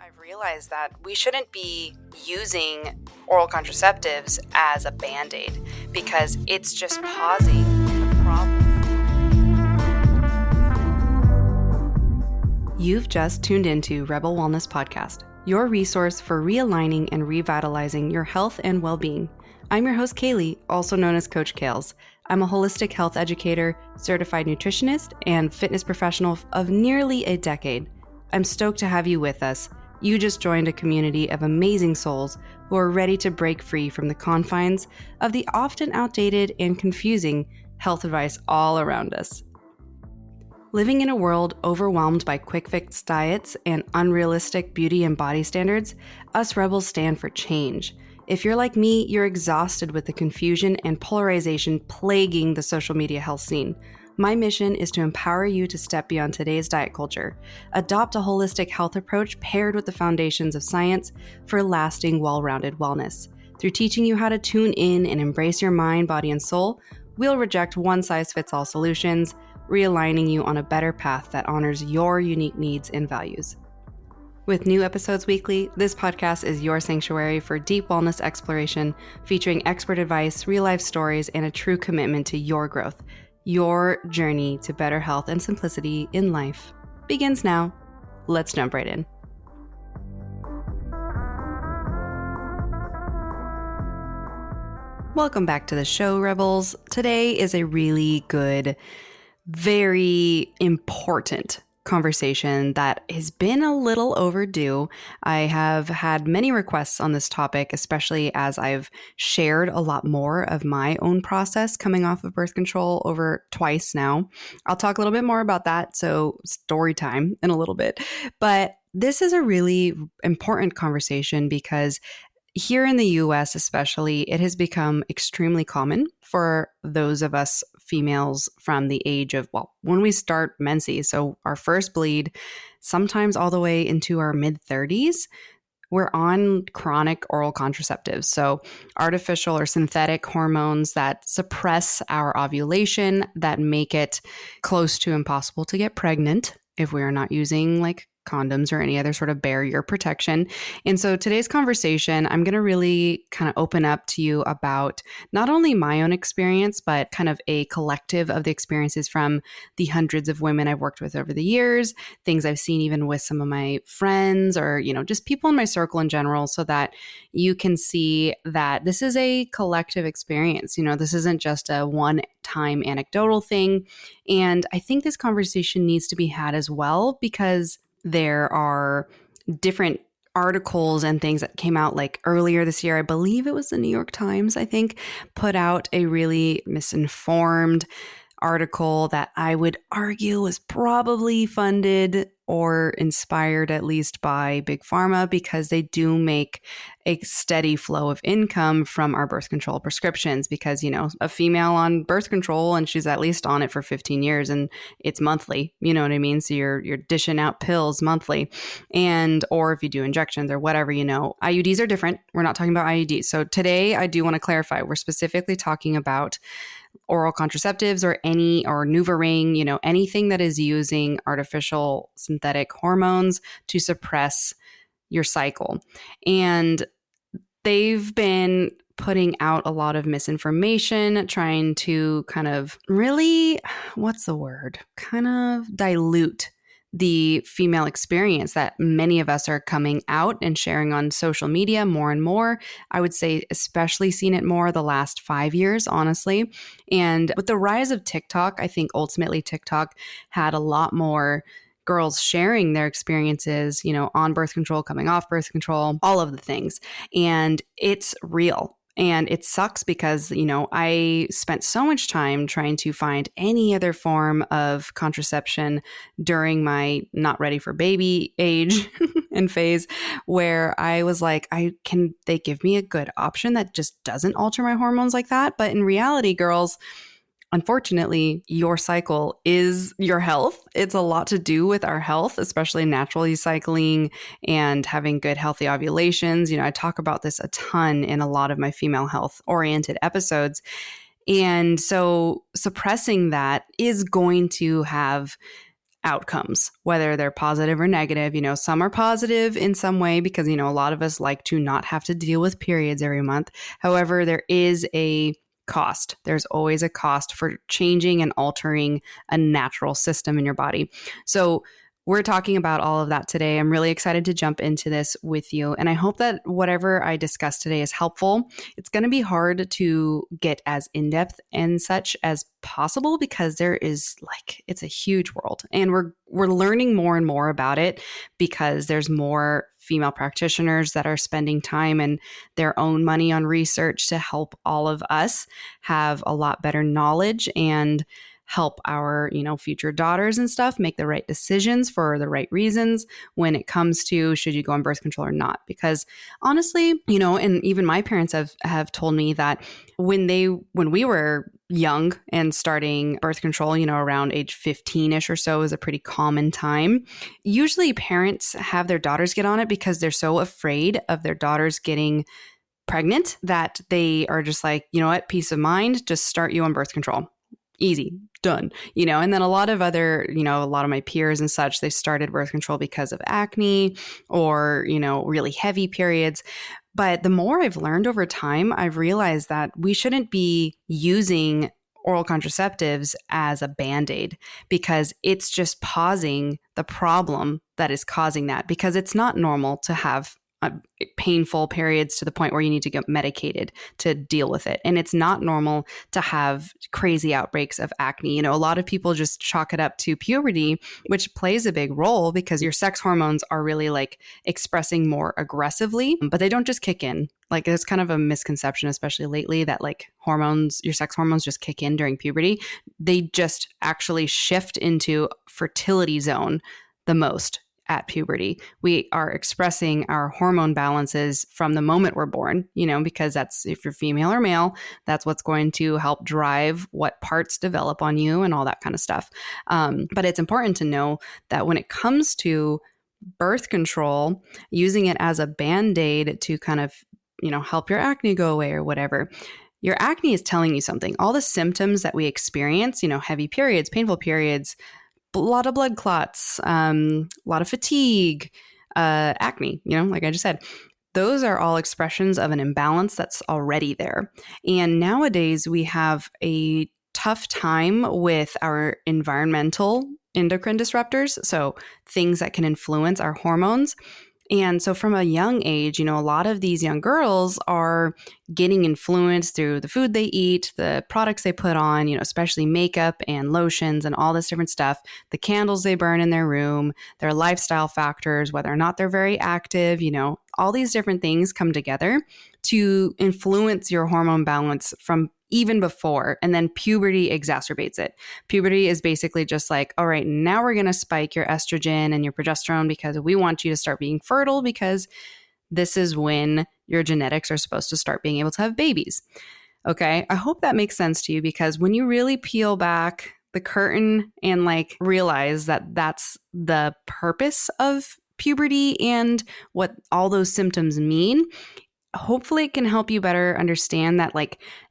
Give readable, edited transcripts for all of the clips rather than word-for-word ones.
I've realized that we shouldn't be using oral contraceptives as a band-aid because it's just pausing the problem. You've just tuned into Rebel Wellness Podcast, your resource for realigning and revitalizing your health and well-being. I'm your host, Kaylee, also known as Coach Kales. I'm a holistic health educator, certified nutritionist, and fitness professional of nearly a decade. I'm stoked to have you with us. You just joined a community of amazing souls who are ready to break free from the confines of the often outdated and confusing health advice all around us. Living in a world overwhelmed by quick fix diets and unrealistic beauty and body standards, us rebels stand for change. If you're like me, you're exhausted with the confusion and polarization plaguing the social media health scene. My mission is to empower you to step beyond today's diet culture, adopt a holistic health approach paired with the foundations of science for lasting, well-rounded wellness. Through teaching you how to tune in and embrace your mind, body, and soul, we'll reject one-size-fits-all solutions, realigning you on a better path that honors your unique needs and values. With new episodes weekly, this podcast is your sanctuary for deep wellness exploration, featuring expert advice, real-life stories, and a true commitment to your growth. Your journey to better health and simplicity in life begins now. Let's jump right in. Welcome back to the show, Rebels. Today is a really good, very important conversation that has been a little overdue. I have had many requests on this topic, especially as I've shared a lot more of my own process coming off of birth control over twice now. I'll talk a little bit more about that, so story time in a little bit. But this is a really important conversation because here in the US especially, it has become extremely common for those of us females from the age of, when we start menses, so our first bleed, sometimes all the way into our mid-30s, we're on chronic oral contraceptives. So artificial or synthetic hormones that suppress our ovulation, that make it close to impossible to get pregnant if we are not using condoms or any other sort of barrier protection. And so today's conversation, I'm going to really kind of open up to you about not only my own experience, but kind of a collective of the experiences from the hundreds of women I've worked with over the years, things I've seen even with some of my friends or, just people in my circle in general, so that you can see that this is a collective experience. This isn't just a one-time anecdotal thing. And I think this conversation needs to be had as well because there are different articles and things that came out earlier this year. I believe it was the New York Times, put out a really misinformed article that I would argue was probably funded or inspired at least by Big Pharma, because they do make a steady flow of income from our birth control prescriptions, because, a female on birth control and she's at least on it for 15 years and it's monthly, you know what I mean? So you're dishing out pills monthly, or if you do injections or whatever, IUDs are different. We're not talking about IUDs. So today I do want to clarify, we're specifically talking about oral contraceptives or NuvaRing, anything that is using artificial synthetic hormones to suppress your cycle. And they've been putting out a lot of misinformation, trying to kind of really, kind of dilute the female experience that many of us are coming out and sharing on social media more and more. I would say especially seen it more the last 5 years, honestly. And with the rise of TikTok, I think ultimately TikTok had a lot more girls sharing their experiences, on birth control, coming off birth control, all of the things. And it's real. And it sucks because, I spent so much time trying to find any other form of contraception during my not ready for baby age and phase, where I was like, can they give me a good option that just doesn't alter my hormones like that? But in reality, girls, unfortunately, your cycle is your health. It's a lot to do with our health, especially naturally cycling and having good, healthy ovulations. I talk about this a ton in a lot of my female health oriented episodes. And so suppressing that is going to have outcomes, whether they're positive or negative. Some are positive in some way because, a lot of us like to not have to deal with periods every month. However, there is a cost. There's always a cost for changing and altering a natural system in your body. So we're talking about all of that today. I'm really excited to jump into this with you. And I hope that whatever I discuss today is helpful. It's going to be hard to get as in-depth and such as possible because there is it's a huge world. And we're learning more and more about it because there's more female practitioners that are spending time and their own money on research to help all of us have a lot better knowledge and help our, future daughters and stuff make the right decisions for the right reasons when it comes to should you go on birth control or not. Because honestly, and even my parents have told me that when we were young and starting birth control, around age 15-ish or so is a pretty common time. Usually parents have their daughters get on it because they're so afraid of their daughters getting pregnant that they are just like, you know what, peace of mind, just start you on birth control. Easy, done, and then a lot of other, a lot of my peers and such, they started birth control because of acne or, really heavy periods. But the more I've learned over time, I've realized that we shouldn't be using oral contraceptives as a Band-Aid because it's just pausing the problem that is causing that, because it's not normal to have painful periods to the point where you need to get medicated to deal with it. And it's not normal to have crazy outbreaks of acne. A lot of people just chalk it up to puberty, which plays a big role because your sex hormones are really expressing more aggressively, but they don't just kick in. There's kind of a misconception, especially lately, that your sex hormones just kick in during puberty. They just actually shift into fertility zone the most at puberty. We are expressing our hormone balances from the moment we're born, because that's, if you're female or male, that's what's going to help drive what parts develop on you and all that kind of stuff. But it's important to know that when it comes to birth control, using it as a Band-Aid to kind of, help your acne go away or whatever, your acne is telling you something. All the symptoms that we experience, heavy periods, painful periods, a lot of blood clots, a lot of fatigue, acne, like I just said, those are all expressions of an imbalance that's already there. And nowadays we have a tough time with our environmental endocrine disruptors, so things that can influence our hormones. And so from a young age, a lot of these young girls are getting influenced through the food they eat, the products they put on, especially makeup and lotions and all this different stuff, the candles they burn in their room, their lifestyle factors, whether or not they're very active, all these different things come together to influence your hormone balance from even before, and then puberty exacerbates it. Puberty is basically just all right, now we're going to spike your estrogen and your progesterone because we want you to start being fertile, because this is when your genetics are supposed to start being able to have babies. Okay, I hope that makes sense to you, because when you really peel back the curtain and realize that that's the purpose of puberty and what all those symptoms mean, hopefully it can help you better understand that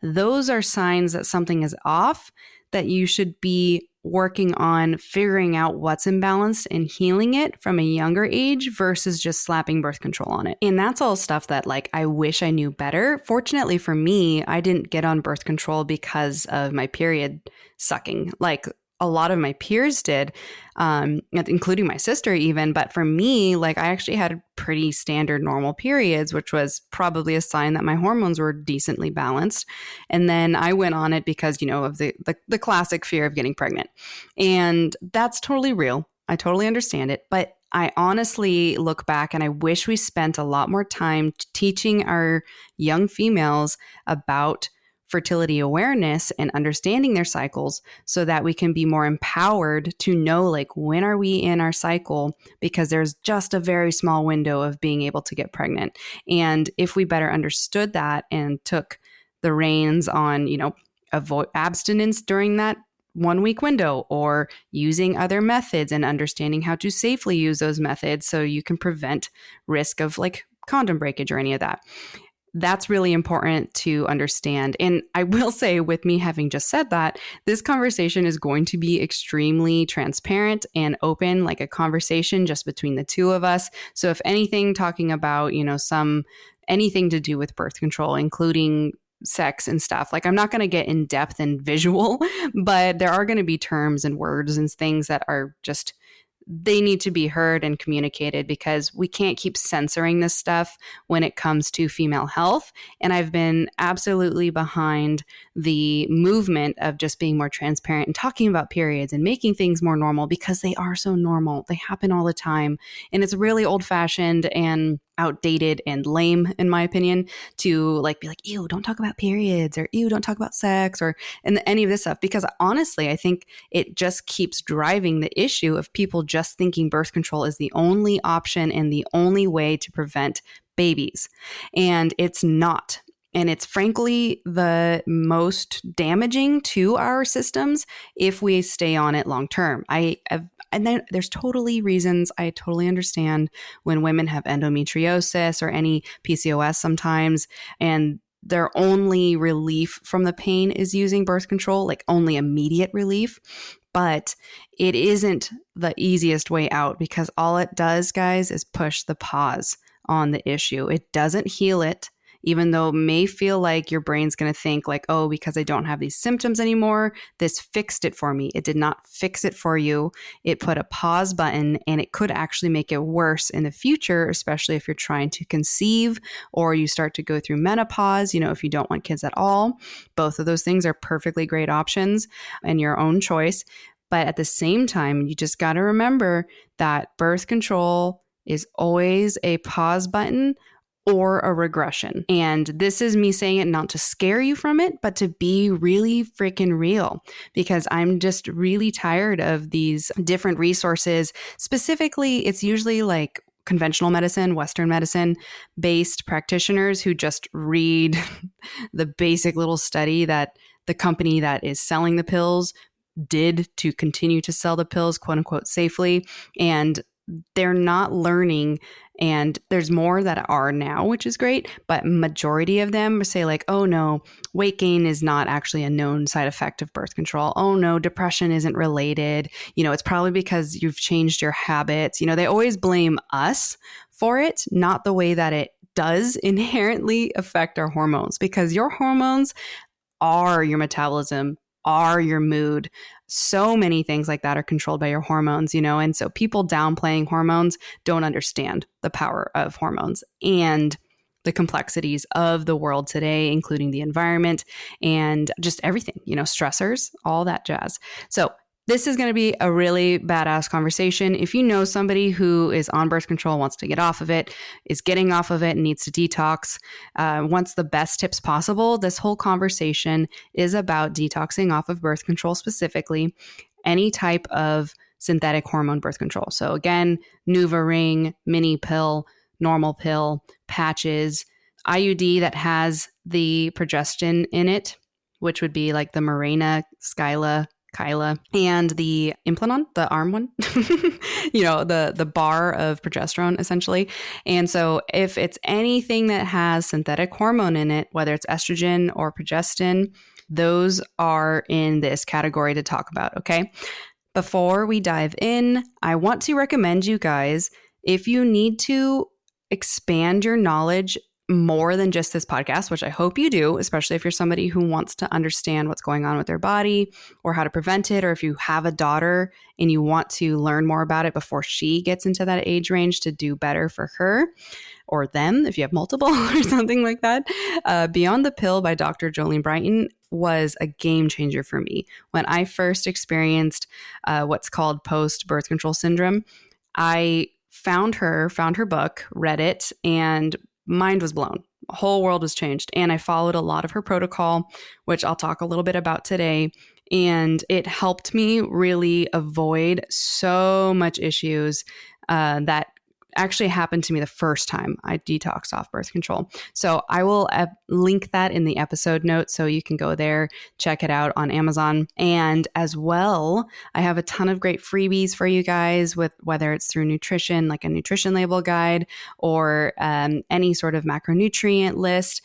those are signs that something is off, that you should be working on figuring out what's imbalanced and healing it from a younger age versus just slapping birth control on it. And that's all stuff that I wish I knew better. Fortunately for me, I didn't get on birth control because of my period sucking. A lot of my peers did, including my sister even. But for me, I actually had pretty standard normal periods, which was probably a sign that my hormones were decently balanced. And then I went on it because, of the classic fear of getting pregnant. And that's totally real. I totally understand it. But I honestly look back and I wish we spent a lot more time teaching our young females about fertility awareness and understanding their cycles, so that we can be more empowered to know when are we in our cycle, because there's just a very small window of being able to get pregnant. And if we better understood that and took the reins on, avoid abstinence during that 1 week window, or using other methods and understanding how to safely use those methods so you can prevent risk of condom breakage or any of that. That's really important to understand. And I will say, with me having just said that, this conversation is going to be extremely transparent and open, like a conversation just between the two of us. So if anything, talking about, anything to do with birth control, including sex and stuff, like I'm not going to get in depth and visual, but there are going to be terms and words and things that are just, they need to be heard and communicated, because we can't keep censoring this stuff when it comes to female health. And I've been absolutely behind the movement of just being more transparent and talking about periods and making things more normal, because they are so normal. They happen all the time. And it's really old fashioned and outdated and lame, in my opinion, to like be like, ew, don't talk about periods, or ew, don't talk about sex, or and any of this stuff. Because honestly, I think it just keeps driving the issue of people just thinking birth control is the only option and the only way to prevent babies. And it's not. And it's frankly the most damaging to our systems if we stay on it long term. And then there's totally reasons. I totally understand when women have endometriosis or any PCOS sometimes, and their only relief from the pain is using birth control, like only immediate relief. But it isn't the easiest way out, because all it does, guys, is push the pause on the issue. It doesn't heal it. Even though it may feel like your brain's going to think like, oh, because I don't have these symptoms anymore, this fixed it for me. It did not fix it for you. It put a pause button, and it could actually make it worse in the future, especially if you're trying to conceive or you start to go through menopause, if you don't want kids at all. Both of those things are perfectly great options and your own choice. But at the same time, you just got to remember that birth control is always a pause button or a regression. And this is me saying it not to scare you from it, but to be really freaking real, because I'm just really tired of these different resources. Specifically, it's usually like conventional medicine, Western medicine based practitioners who just read the basic little study that the company that is selling the pills did to continue to sell the pills, quote unquote, safely. And they're not learning. And there's more that are now, which is great. But majority of them say like, oh no, weight gain is not actually a known side effect of birth control. Oh no, depression isn't related. It's probably because you've changed your habits. They always blame us for it, not the way that it does inherently affect our hormones, because your hormones are your metabolism, are your mood. So many things like that are controlled by your hormones, and so people downplaying hormones don't understand the power of hormones and the complexities of the world today, including the environment and just everything, stressors, all that jazz. So this is going to be a really badass conversation. If you know somebody who is on birth control, wants to get off of it, is getting off of it, and needs to detox, wants the best tips possible, this whole conversation is about detoxing off of birth control, specifically any type of synthetic hormone birth control. So again, NuvaRing, mini pill, normal pill, patches, IUD that has the progestin in it, which would be like the Mirena, Kyla, and the Implanon, the arm one, the bar of progesterone, essentially. And so if it's anything that has synthetic hormone in it, whether it's estrogen or progestin, those are in this category to talk about, okay? Before we dive in, I want to recommend you guys, if you need to expand your knowledge more than just this podcast, which I hope you do, especially if you're somebody who wants to understand what's going on with their body or how to prevent it, or if you have a daughter and you want to learn more about it before she gets into that age range to do better for her or them, if you have multiple or something like that. Beyond the Pill by Dr. Jolene Brighton was a game changer for me. When I first experienced what's called post-birth control syndrome, I found her book, read it, and mind was blown. The whole world was changed. And I followed a lot of her protocol, which I'll talk a little bit about today. And it helped me really avoid so much issues that actually happened to me the first time I detoxed off birth control. So I will link that in the episode notes so you can go there, check it out on Amazon. And as well, I have a ton of great freebies for you guys, with whether it's through nutrition, like a nutrition label guide, or any sort of macronutrient list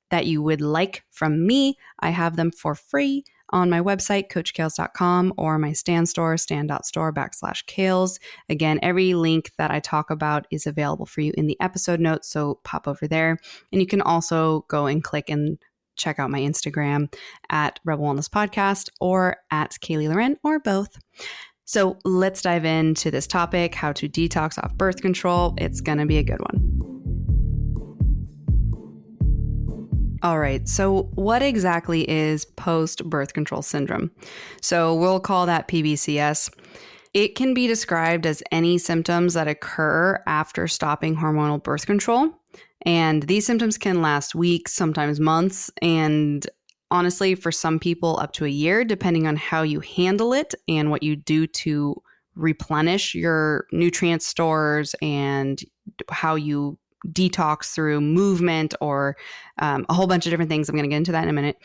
that you would like from me. I have them for free on my website, coachkales.com, or my Stan store, stan.store/Kales. Again, every link that I talk about is available for you in the episode notes, so pop over there. And you can also go and click and check out my Instagram at Rebel Wellness Podcast or at Kaylee Loren, or both. So let's dive into this topic, how to detox off birth control. It's going to be a good one. All right, so what exactly is post-birth control syndrome? So we'll call that PBCS. It can be described as any symptoms that occur after stopping hormonal birth control. And these symptoms can last weeks, sometimes months, and honestly, for some people, up to a year, depending on how you handle it and what you do to replenish your nutrient stores and how you detox through movement or a whole bunch of different things. I'm going to get into that in a minute.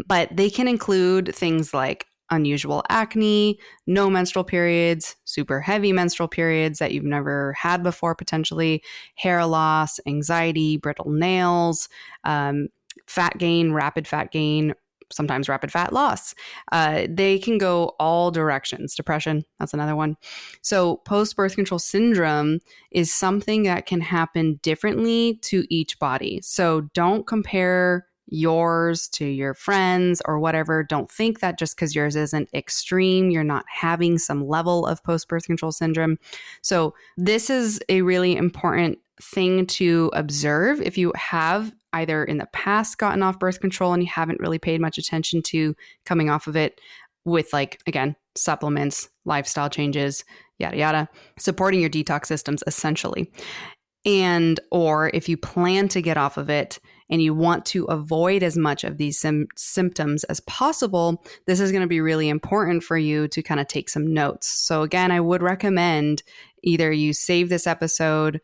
But they can include things like unusual acne, no menstrual periods, super heavy menstrual periods that you've never had before, potentially, hair loss, anxiety, brittle nails, fat gain, rapid fat gain, sometimes rapid fat loss. They can go all directions. Depression, that's another one. So post-birth control syndrome is something that can happen differently to each body. So don't compare yours to your friends or whatever. Don't think that just because yours isn't extreme, you're not having some level of post-birth control syndrome. So this is a really important thing to observe if you have either in the past gotten off birth control and you haven't really paid much attention to coming off of it with, like, again, supplements, lifestyle changes, yada, yada, supporting your detox systems essentially. And, or if you plan to get off of it and you want to avoid as much of these symptoms as possible, this is going to be really important for you to kind of take some notes. So again, I would recommend either you save this episode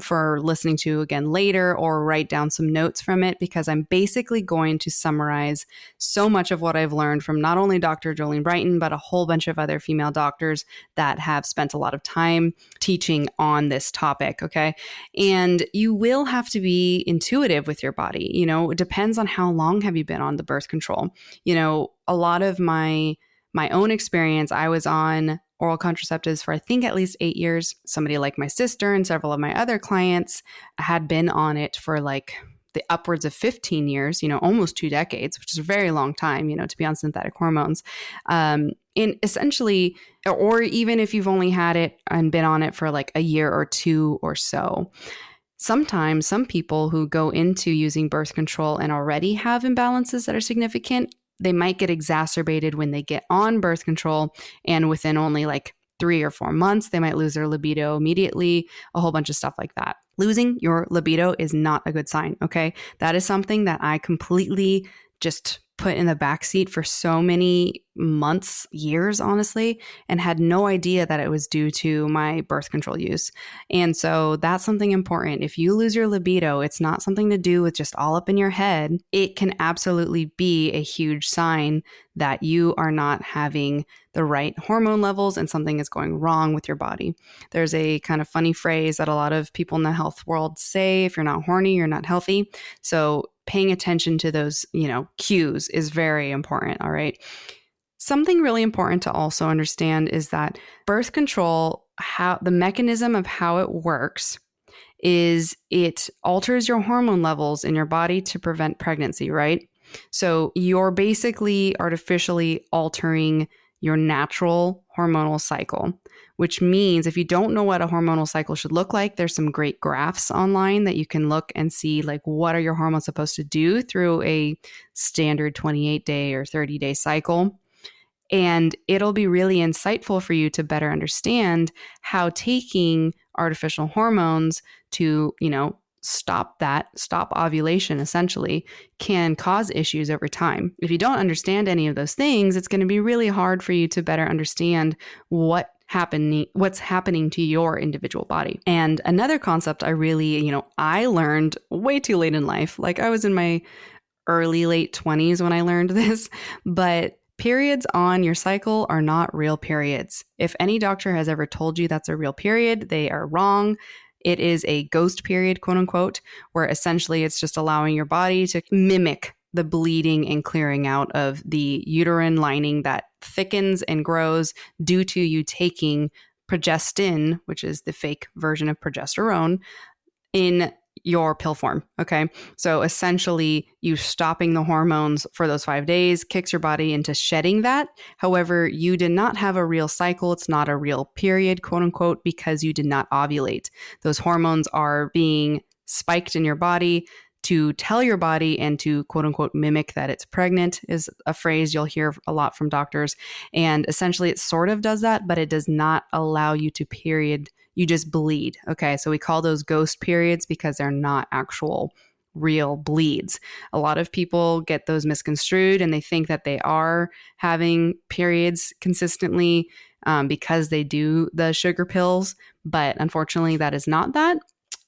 for listening to again later, or write down some notes from it, because I'm basically going to summarize so much of what I've learned from not only Dr. Jolene Brighton, but a whole bunch of other female doctors that have spent a lot of time teaching on this topic. Okay. And you will have to be intuitive with your body. You know, it depends on how long have you been on the birth control. You know, a lot of my own experience, I was on oral contraceptives for I think at least 8 years. Somebody like my sister and several of my other clients had been on it for like the upwards of 15 years, you know, almost 2 decades, which is a very long time, you know, to be on synthetic hormones. And essentially, or even if you've only had it and been on it for like a year or two or so, sometimes some people who go into using birth control and already have imbalances that are significant, they might get exacerbated when they get on birth control, and within only like 3 or 4 months, they might lose their libido immediately, a whole bunch of stuff like that. Losing your libido is not a good sign, okay? That is something that I completely just put in the backseat for so many months, years, honestly, and had no idea that it was due to my birth control use. And so that's something important. If you lose your libido, it's not something to do with just all up in your head. It can absolutely be a huge sign that you are not having the right hormone levels and something is going wrong with your body. There's a kind of funny phrase that a lot of people in the health world say: if you're not horny, you're not healthy. So paying attention to those, you know, cues is very important. All right. Something really important to also understand is that birth control, how the mechanism of how it works is it alters your hormone levels in your body to prevent pregnancy, right? So you're basically artificially altering your natural hormonal cycle, which means if you don't know what a hormonal cycle should look like, there's some great graphs online that you can look and see, like, what are your hormones supposed to do through a standard 28-day or 30-day cycle. And it'll be really insightful for you to better understand how taking artificial hormones to, you know, stop ovulation essentially can cause issues over time. If you don't understand any of those things, it's going to be really hard for you to better understand what's happening to your individual body. And another concept I learned way too late in life. Like I was in my late 20s when I learned this, but periods on your cycle are not real periods. If any doctor has ever told you that's a real period, they are wrong. It is a ghost period, quote unquote, where essentially it's just allowing your body to mimic the bleeding and clearing out of the uterine lining that thickens and grows due to you taking progestin, which is the fake version of progesterone, in your pill form. Okay. So essentially, you stopping the hormones for those 5 days kicks your body into shedding that. However, you did not have a real cycle. It's not a real period, quote unquote, because you did not ovulate. Those hormones are being spiked in your body to tell your body and to quote unquote mimic that it's pregnant is a phrase you'll hear a lot from doctors. And essentially, it sort of does that, but it does not allow you to period. You just bleed. Okay. So we call those ghost periods because they're not actual real bleeds. A lot of people get those misconstrued and they think that they are having periods consistently because they do the sugar pills. But unfortunately, that is not that.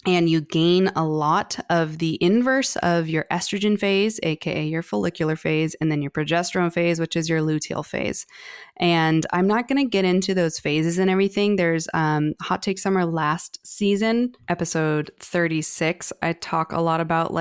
And you gain a lot of the inverse of your estrogen phase, aka your follicular phase, and then your progesterone phase, which is your luteal phase. And I'm not going to get into those phases and everything. There's Hot Take Summer last season, episode 36. I talk a lot about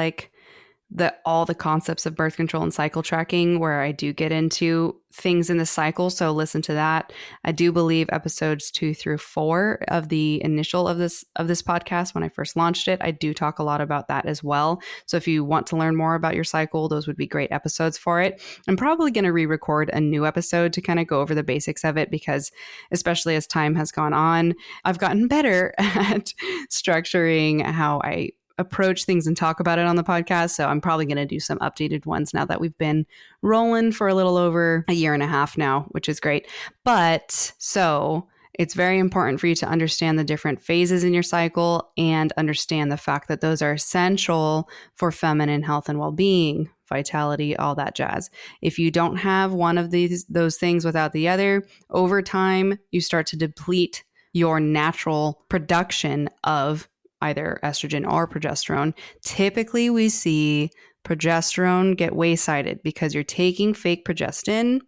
all the concepts of birth control and cycle tracking, where I do get into things in the cycle. So listen to that. I do believe episodes 2 through 4 of the initial of this podcast, when I first launched it, I do talk a lot about that as well. So if you want to learn more about your cycle, those would be great episodes for it. I'm probably going to re-record a new episode to kind of go over the basics of it, because especially as time has gone on, I've gotten better at structuring how I approach things and talk about it on the podcast. So I'm probably going to do some updated ones now that we've been rolling for a little over a year and a half now, which is great. But so it's very important for you to understand the different phases in your cycle and understand the fact that those are essential for feminine health and well-being, vitality, all that jazz. If you don't have one of those things without the other, over time, you start to deplete your natural production of either estrogen or progesterone. Typically, we see progesterone get waysided because you're taking fake progestin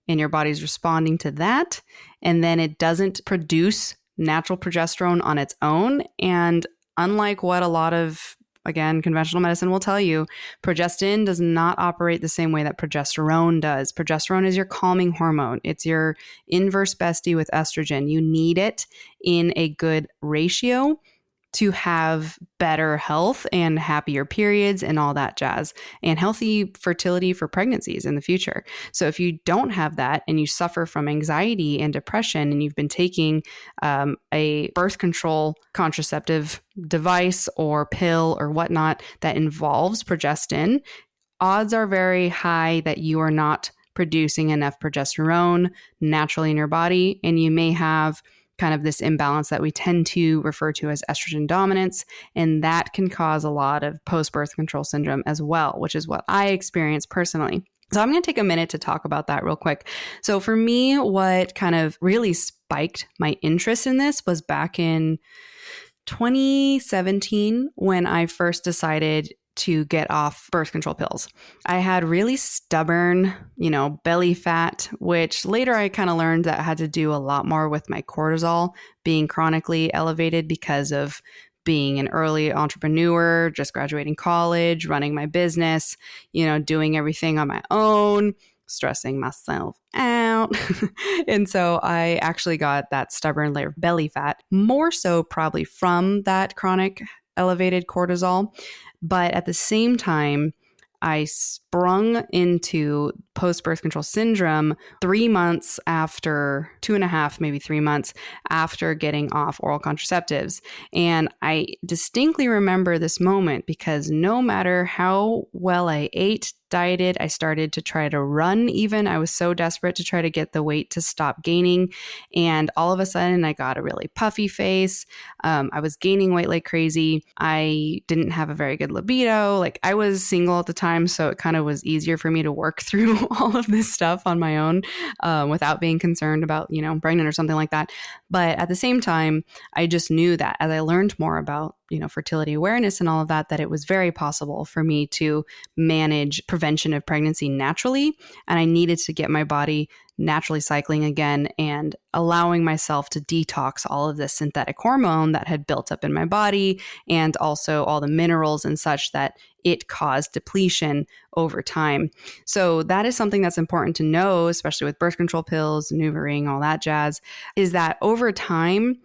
and your body's responding to that. And then it doesn't produce natural progesterone on its own. And unlike what a lot of, again, conventional medicine will tell you, progestin does not operate the same way that progesterone does. Progesterone is your calming hormone. It's your inverse bestie with estrogen. You need it in a good ratio to have better health and happier periods and all that jazz, and healthy fertility for pregnancies in the future. So if you don't have that and you suffer from anxiety and depression and you've been taking a birth control contraceptive device or pill or whatnot that involves progestin, odds are very high that you are not producing enough progesterone naturally in your body, and you may have kind of this imbalance that we tend to refer to as estrogen dominance. And that can cause a lot of post-birth control syndrome as well, which is what I experienced personally. So I'm going to take a minute to talk about that real quick. So for me, what kind of really spiked my interest in this was back in 2017 when I first decided to get off birth control pills. I had really stubborn, belly fat, which later I kind of learned that had to do a lot more with my cortisol being chronically elevated because of being an early entrepreneur, just graduating college, running my business, doing everything on my own, stressing myself out. And so I actually got that stubborn layer of belly fat, more so probably from that chronic elevated cortisol. But at the same time, I sprung into post-birth control syndrome 3 months after, 2.5, maybe 3 months after getting off oral contraceptives. And I distinctly remember this moment because no matter how well I ate, dieted, I started to try to run even. I was so desperate to try to get the weight to stop gaining. And all of a sudden, I got a really puffy face. I was gaining weight like crazy. I didn't have a very good libido. I was single at the time. time. So it kind of was easier for me to work through all of this stuff on my own without being concerned about, pregnant or something like that. But at the same time, I just knew that as I learned more about, fertility awareness and all of that, that it was very possible for me to manage prevention of pregnancy naturally. And I needed to get my body naturally cycling again and allowing myself to detox all of this synthetic hormone that had built up in my body and also all the minerals and such that it caused depletion over time. So that is something that's important to know, especially with birth control pills, NuvaRing, all that jazz, is that over time,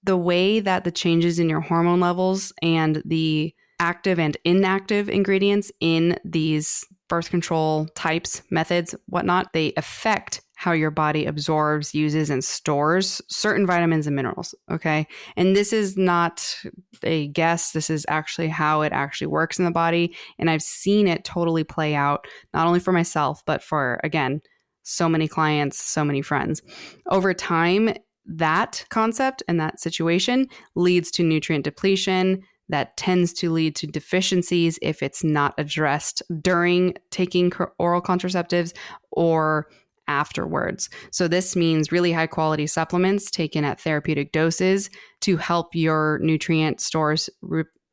the way that the changes in your hormone levels and the active and inactive ingredients in these birth control types, methods, whatnot, they affect how your body absorbs, uses, and stores certain vitamins and minerals. Okay. And this is not a guess. This is actually how it actually works in the body. And I've seen it totally play out, not only for myself, but for, again, so many clients, so many friends. Over time, that concept and that situation leads to nutrient depletion that tends to lead to deficiencies if it's not addressed during taking oral contraceptives or afterwards. So this means really high quality supplements taken at therapeutic doses to help your nutrient stores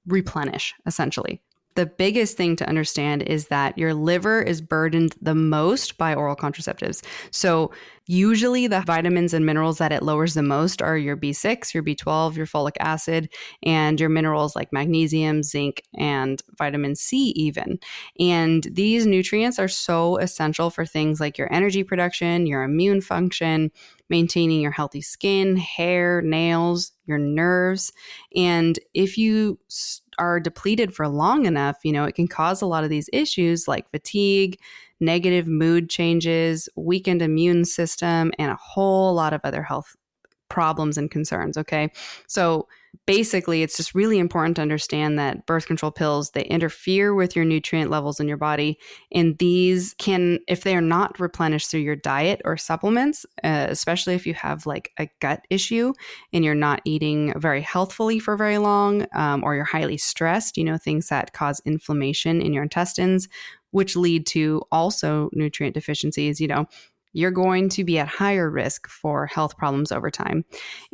replenish, essentially. The biggest thing to understand is that your liver is burdened the most by oral contraceptives. So usually the vitamins and minerals that it lowers the most are your B6, your B12, your folic acid, and your minerals like magnesium, zinc, and vitamin C even. And these nutrients are so essential for things like your energy production, your immune function, maintaining your healthy skin, hair, nails, your nerves. And if you are depleted for long enough, it can cause a lot of these issues like fatigue, negative mood changes, weakened immune system, and a whole lot of other health problems and concerns. Okay. So basically, it's just really important to understand that birth control pills, they interfere with your nutrient levels in your body. And these can, if they are not replenished through your diet or supplements, especially if you have like a gut issue and you're not eating very healthfully for very long, or you're highly stressed, things that cause inflammation in your intestines, which lead to also nutrient deficiencies, you're going to be at higher risk for health problems over time.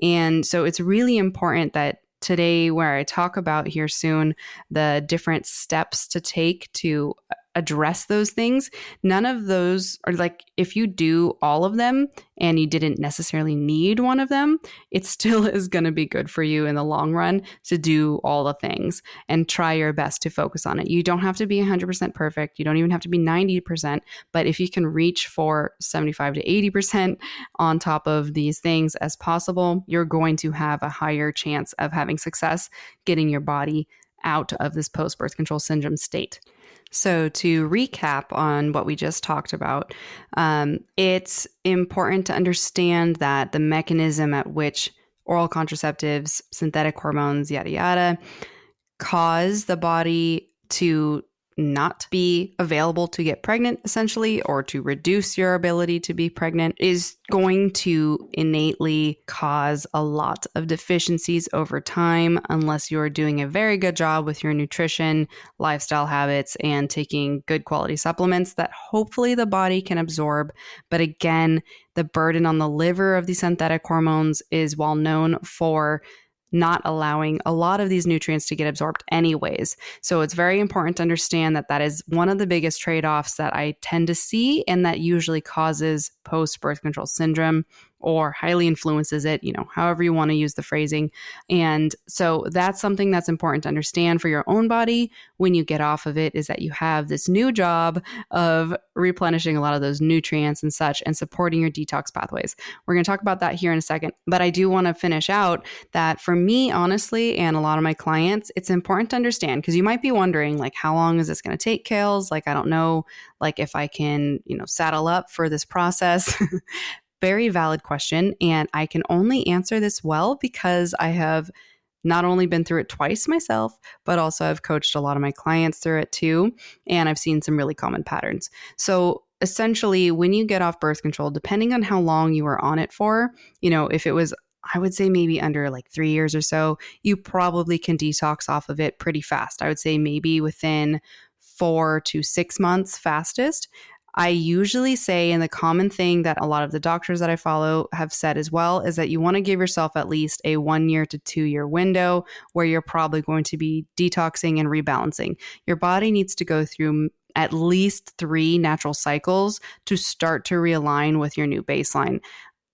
And so it's really important that today, where I talk about here soon, the different steps to take to address those things, none of those are like, if you do all of them and you didn't necessarily need one of them, it still is going to be good for you in the long run to do all the things and try your best to focus on it. You don't have to be 100% perfect. You don't even have to be 90%, but if you can reach for 75 to 80% on top of these things as possible, you're going to have a higher chance of having success getting your body out of this post-birth control syndrome state. So to recap on what we just talked about, it's important to understand that the mechanism at which oral contraceptives, synthetic hormones, yada, yada, cause the body to not be available to get pregnant, essentially, or to reduce your ability to be pregnant is going to innately cause a lot of deficiencies over time unless you're doing a very good job with your nutrition, lifestyle habits, and taking good quality supplements that hopefully the body can absorb. But again, the burden on the liver of these synthetic hormones is well known for not allowing a lot of these nutrients to get absorbed anyways. So it's very important to understand that that is one of the biggest trade-offs that I tend to see and that usually causes post-birth control syndrome or highly influences it, however you want to use the phrasing. And so that's something that's important to understand for your own body when you get off of it, is that you have this new job of replenishing a lot of those nutrients and such and supporting your detox pathways. We're going to talk about that here in a second, but I do want to finish out that for me, honestly, and a lot of my clients, it's important to understand, because you might be wondering, like, how long is this going to take, Kales? Like, I don't know, like if I can, saddle up for this process. Very valid question. And I can only answer this well because I have not only been through it twice myself, but also I've coached a lot of my clients through it too. And I've seen some really common patterns. So essentially, when you get off birth control, depending on how long you were on it for, if it was, I would say maybe under like 3 years or so, you probably can detox off of it pretty fast. I would say maybe within 4 to 6 months fastest. I usually say, and the common thing that a lot of the doctors that I follow have said as well, is that you want to give yourself at least a 1 year to 2 year window where you're probably going to be detoxing and rebalancing. Your body needs to go through at least 3 natural cycles to start to realign with your new baseline.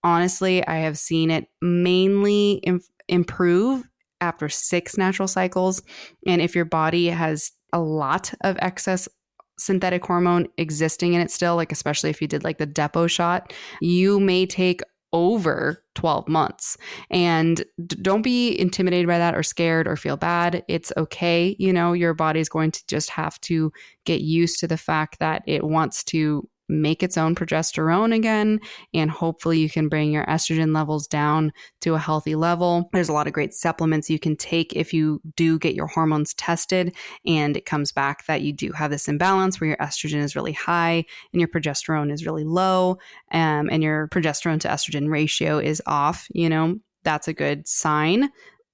Honestly, I have seen it mainly improve after 6 natural cycles. And if your body has a lot of excess synthetic hormone existing in it still, like especially if you did like the depot shot, you may take over 12 months. And don't be intimidated by that or scared or feel bad. It's okay. You know, your body's going to just have to get used to the fact that it wants to make its own progesterone again, and hopefully you can bring your estrogen levels down to a healthy level. There's a lot of great supplements you can take if you do get your hormones tested and it comes back that you do have this imbalance where your estrogen is really high and your progesterone is really low, and your progesterone to estrogen ratio is off. You know, that's a good sign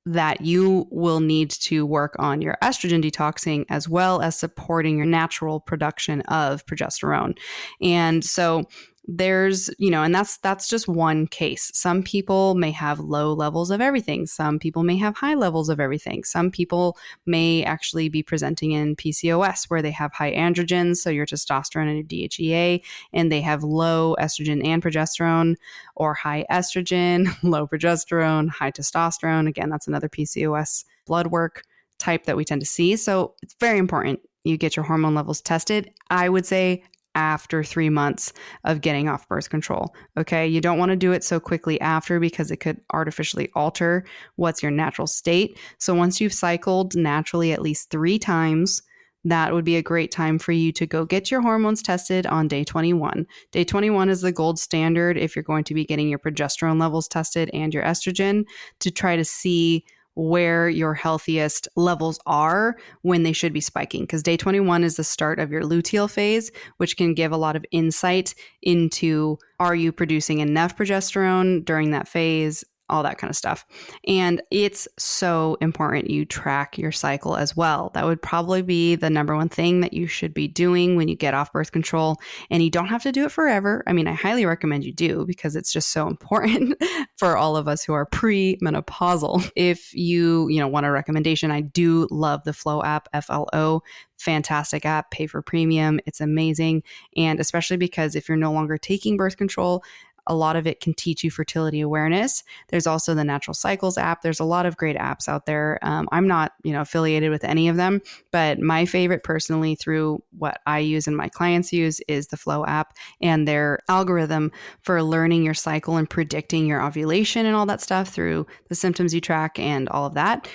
that you will need to work on your estrogen detoxing as well as supporting your natural production of progesterone. And so there's, you know, and that's just one case. Some people may have low levels of everything. Some people may have high levels of everything. Some people may actually be presenting in PCOS where they have high androgens, so your testosterone and your DHEA, and they have low estrogen and progesterone, or high estrogen, low progesterone, high testosterone. Again, that's another PCOS blood work type that we tend to see. So it's very important you get your hormone levels tested. I would say after 3 months of getting off birth control. Okay. You don't want to do it so quickly after because it could artificially alter what's your natural state. So once you've cycled naturally at least 3 times, that would be a great time for you to go get your hormones tested on day 21. Day 21 is the gold standard if you're going to be getting your progesterone levels tested and your estrogen to try to see where your healthiest levels are when they should be spiking. Because day 21 is the start of your luteal phase, which can give a lot of insight into, are you producing enough progesterone during that phase? All that kind of stuff. And it's so important you track your cycle as well. That would probably be the number one thing that you should be doing when you get off birth control. And you don't have to do it forever. I mean, I highly recommend you do because it's just so important for all of us who are pre-menopausal. If you want a recommendation, I do love the Flow app, FLO. Fantastic app, pay for premium. It's amazing. And especially because if you're no longer taking birth control, a lot of it can teach you fertility awareness. There's also the Natural Cycles app. There's a lot of great apps out there. I'm not, affiliated with any of them, but my favorite personally through what I use and my clients use is the Flow app, and their algorithm for learning your cycle and predicting your ovulation and all that stuff through the symptoms you track and all of that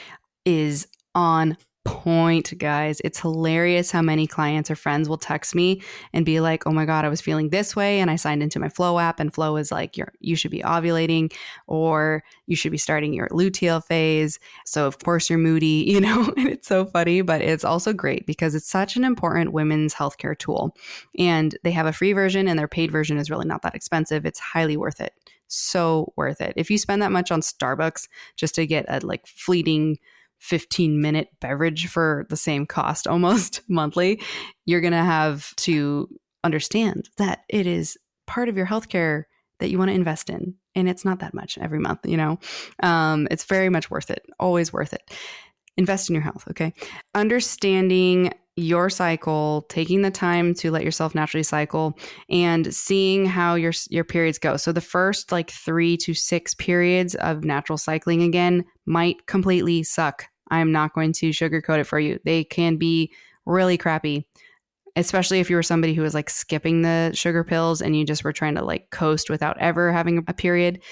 is on point, guys. It's hilarious how many clients or friends will text me and be like, oh my God, I was feeling this way and I signed into my Flow app, and Flow is like, you should be ovulating or you should be starting your luteal phase. So of course you're moody, and it's so funny, but it's also great because it's such an important women's healthcare tool. And they have a free version and their paid version is really not that expensive. It's highly worth it. So worth it. If you spend that much on Starbucks just to get a fleeting 15-minute beverage for the same cost almost monthly, you're going to have to understand that it is part of your healthcare that you want to invest in. And it's not that much every month, it's very much worth it. Always worth it. Invest in your health. Okay. Understanding your cycle, taking the time to let yourself naturally cycle, and seeing how your periods go. So the first 3 to 6 periods of natural cycling again might completely suck. I'm not going to sugarcoat it for you. They can be really crappy, especially if you were somebody who was skipping the sugar pills and you just were trying to coast without ever having a period.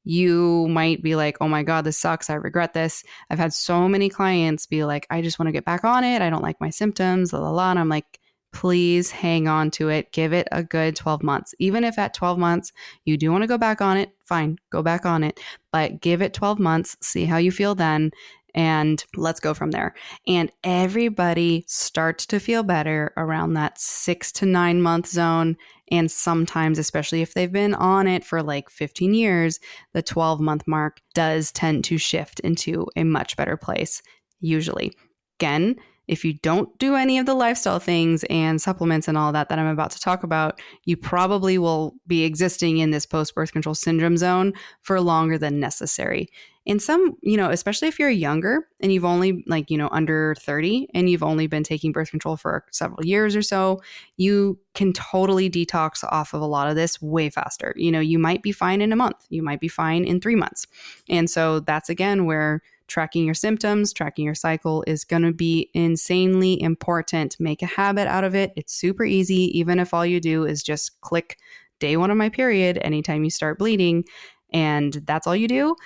You might be like, oh my God, this sucks. I regret this. I've had so many clients be like, I just want to get back on it. I don't like my symptoms, la la la. And I'm like, please hang on to it. Give it a good 12 months. Even if at 12 months you do want to go back on it, fine, go back on it. But give it 12 months, see how you feel then, and let's go from there. And everybody starts to feel better around that 6 to 9 month zone. And sometimes, especially if they've been on it for 15 years, the 12-month mark does tend to shift into a much better place, usually. Again, if you don't do any of the lifestyle things and supplements and all that I'm about to talk about, you probably will be existing in this post-birth control syndrome zone for longer than necessary. And some, especially if you're younger and you've only under 30 and you've only been taking birth control for several years or so, you can totally detox off of a lot of this way faster. You might be fine in a month. You might be fine in 3 months. And so that's again where tracking your symptoms, tracking your cycle is going to be insanely important. Make a habit out of it. It's super easy, even if all you do is just click day 1 of my period anytime you start bleeding, and that's all you do.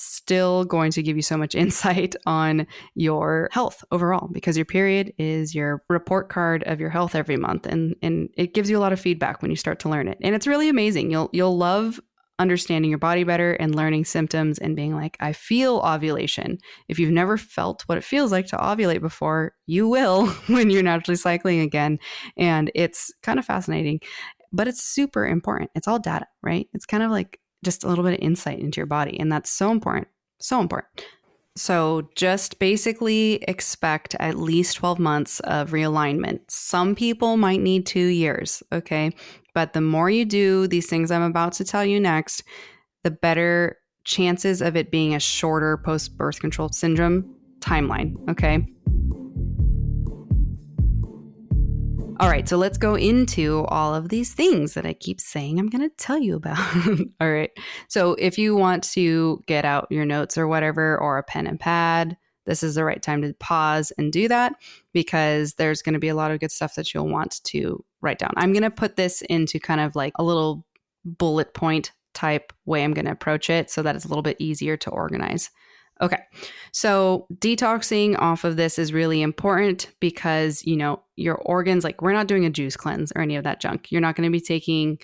Still going to give you so much insight on your health overall, because your period is your report card of your health every month, and it gives you a lot of feedback when you start to learn it. And it's really amazing. You'll love understanding your body better and learning symptoms and being like, I feel ovulation. If you've never felt what it feels like to ovulate before, you will when you're naturally cycling again. And it's kind of fascinating, but it's super important. It's all data, right? It's kind of like just a little bit of insight into your body. And that's so important. So important. So just basically expect at least 12 months of realignment. Some people might need 2 years, okay? But the more you do these things I'm about to tell you next, the better chances of it being a shorter post-birth control syndrome timeline, okay? All right, so let's go into all of these things that I keep saying I'm going to tell you about. All right, so if you want to get out your notes or whatever, or a pen and pad, this is the right time to pause and do that, because there's going to be a lot of good stuff that you'll want to write down. I'm going to put this into kind of like a little bullet point type way I'm going to approach it so that it's a little bit easier to organize. Okay, so detoxing off of this is really important because, your organs, like we're not doing a juice cleanse or any of that junk. You're not going to be taking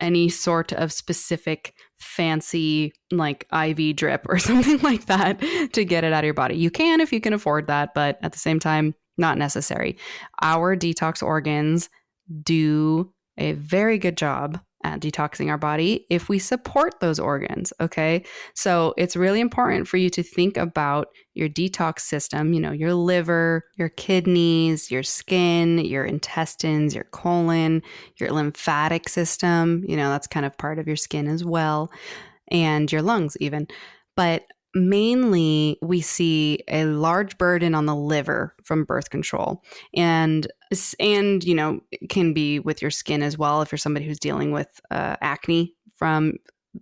any sort of specific fancy like IV drip or something like that to get it out of your body. You can if you can afford that, but at the same time, not necessary. Our detox organs do a very good job at detoxing our body if we support those organs, okay? So it's really important for you to think about your detox system, your liver, your kidneys, your skin, your intestines, your colon, your lymphatic system, that's kind of part of your skin as well, and your lungs even. But mainly we see a large burden on the liver from birth control, and it can be with your skin as well. If you're somebody who's dealing with acne from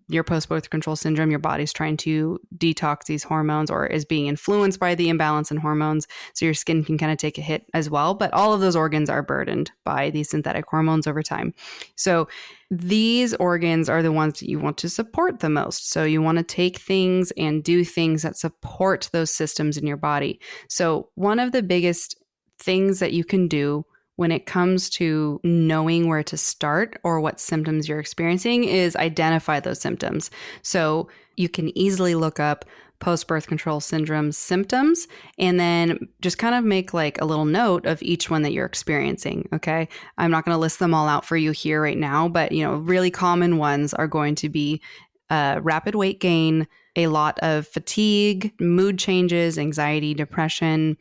your post-birth control syndrome, your body's trying to detox these hormones or is being influenced by the imbalance in hormones. So your skin can kind of take a hit as well. But all of those organs are burdened by these synthetic hormones over time. So these organs are the ones that you want to support the most. So you want to take things and do things that support those systems in your body. So one of the biggest things that you can do when it comes to knowing where to start or what symptoms you're experiencing is identify those symptoms. So you can easily look up post-birth control syndrome symptoms and then just kind of make like a little note of each one that you're experiencing, okay? I'm not going to list them all out for you here right now, but really common ones are going to be rapid weight gain, a lot of fatigue, mood changes, anxiety, depression,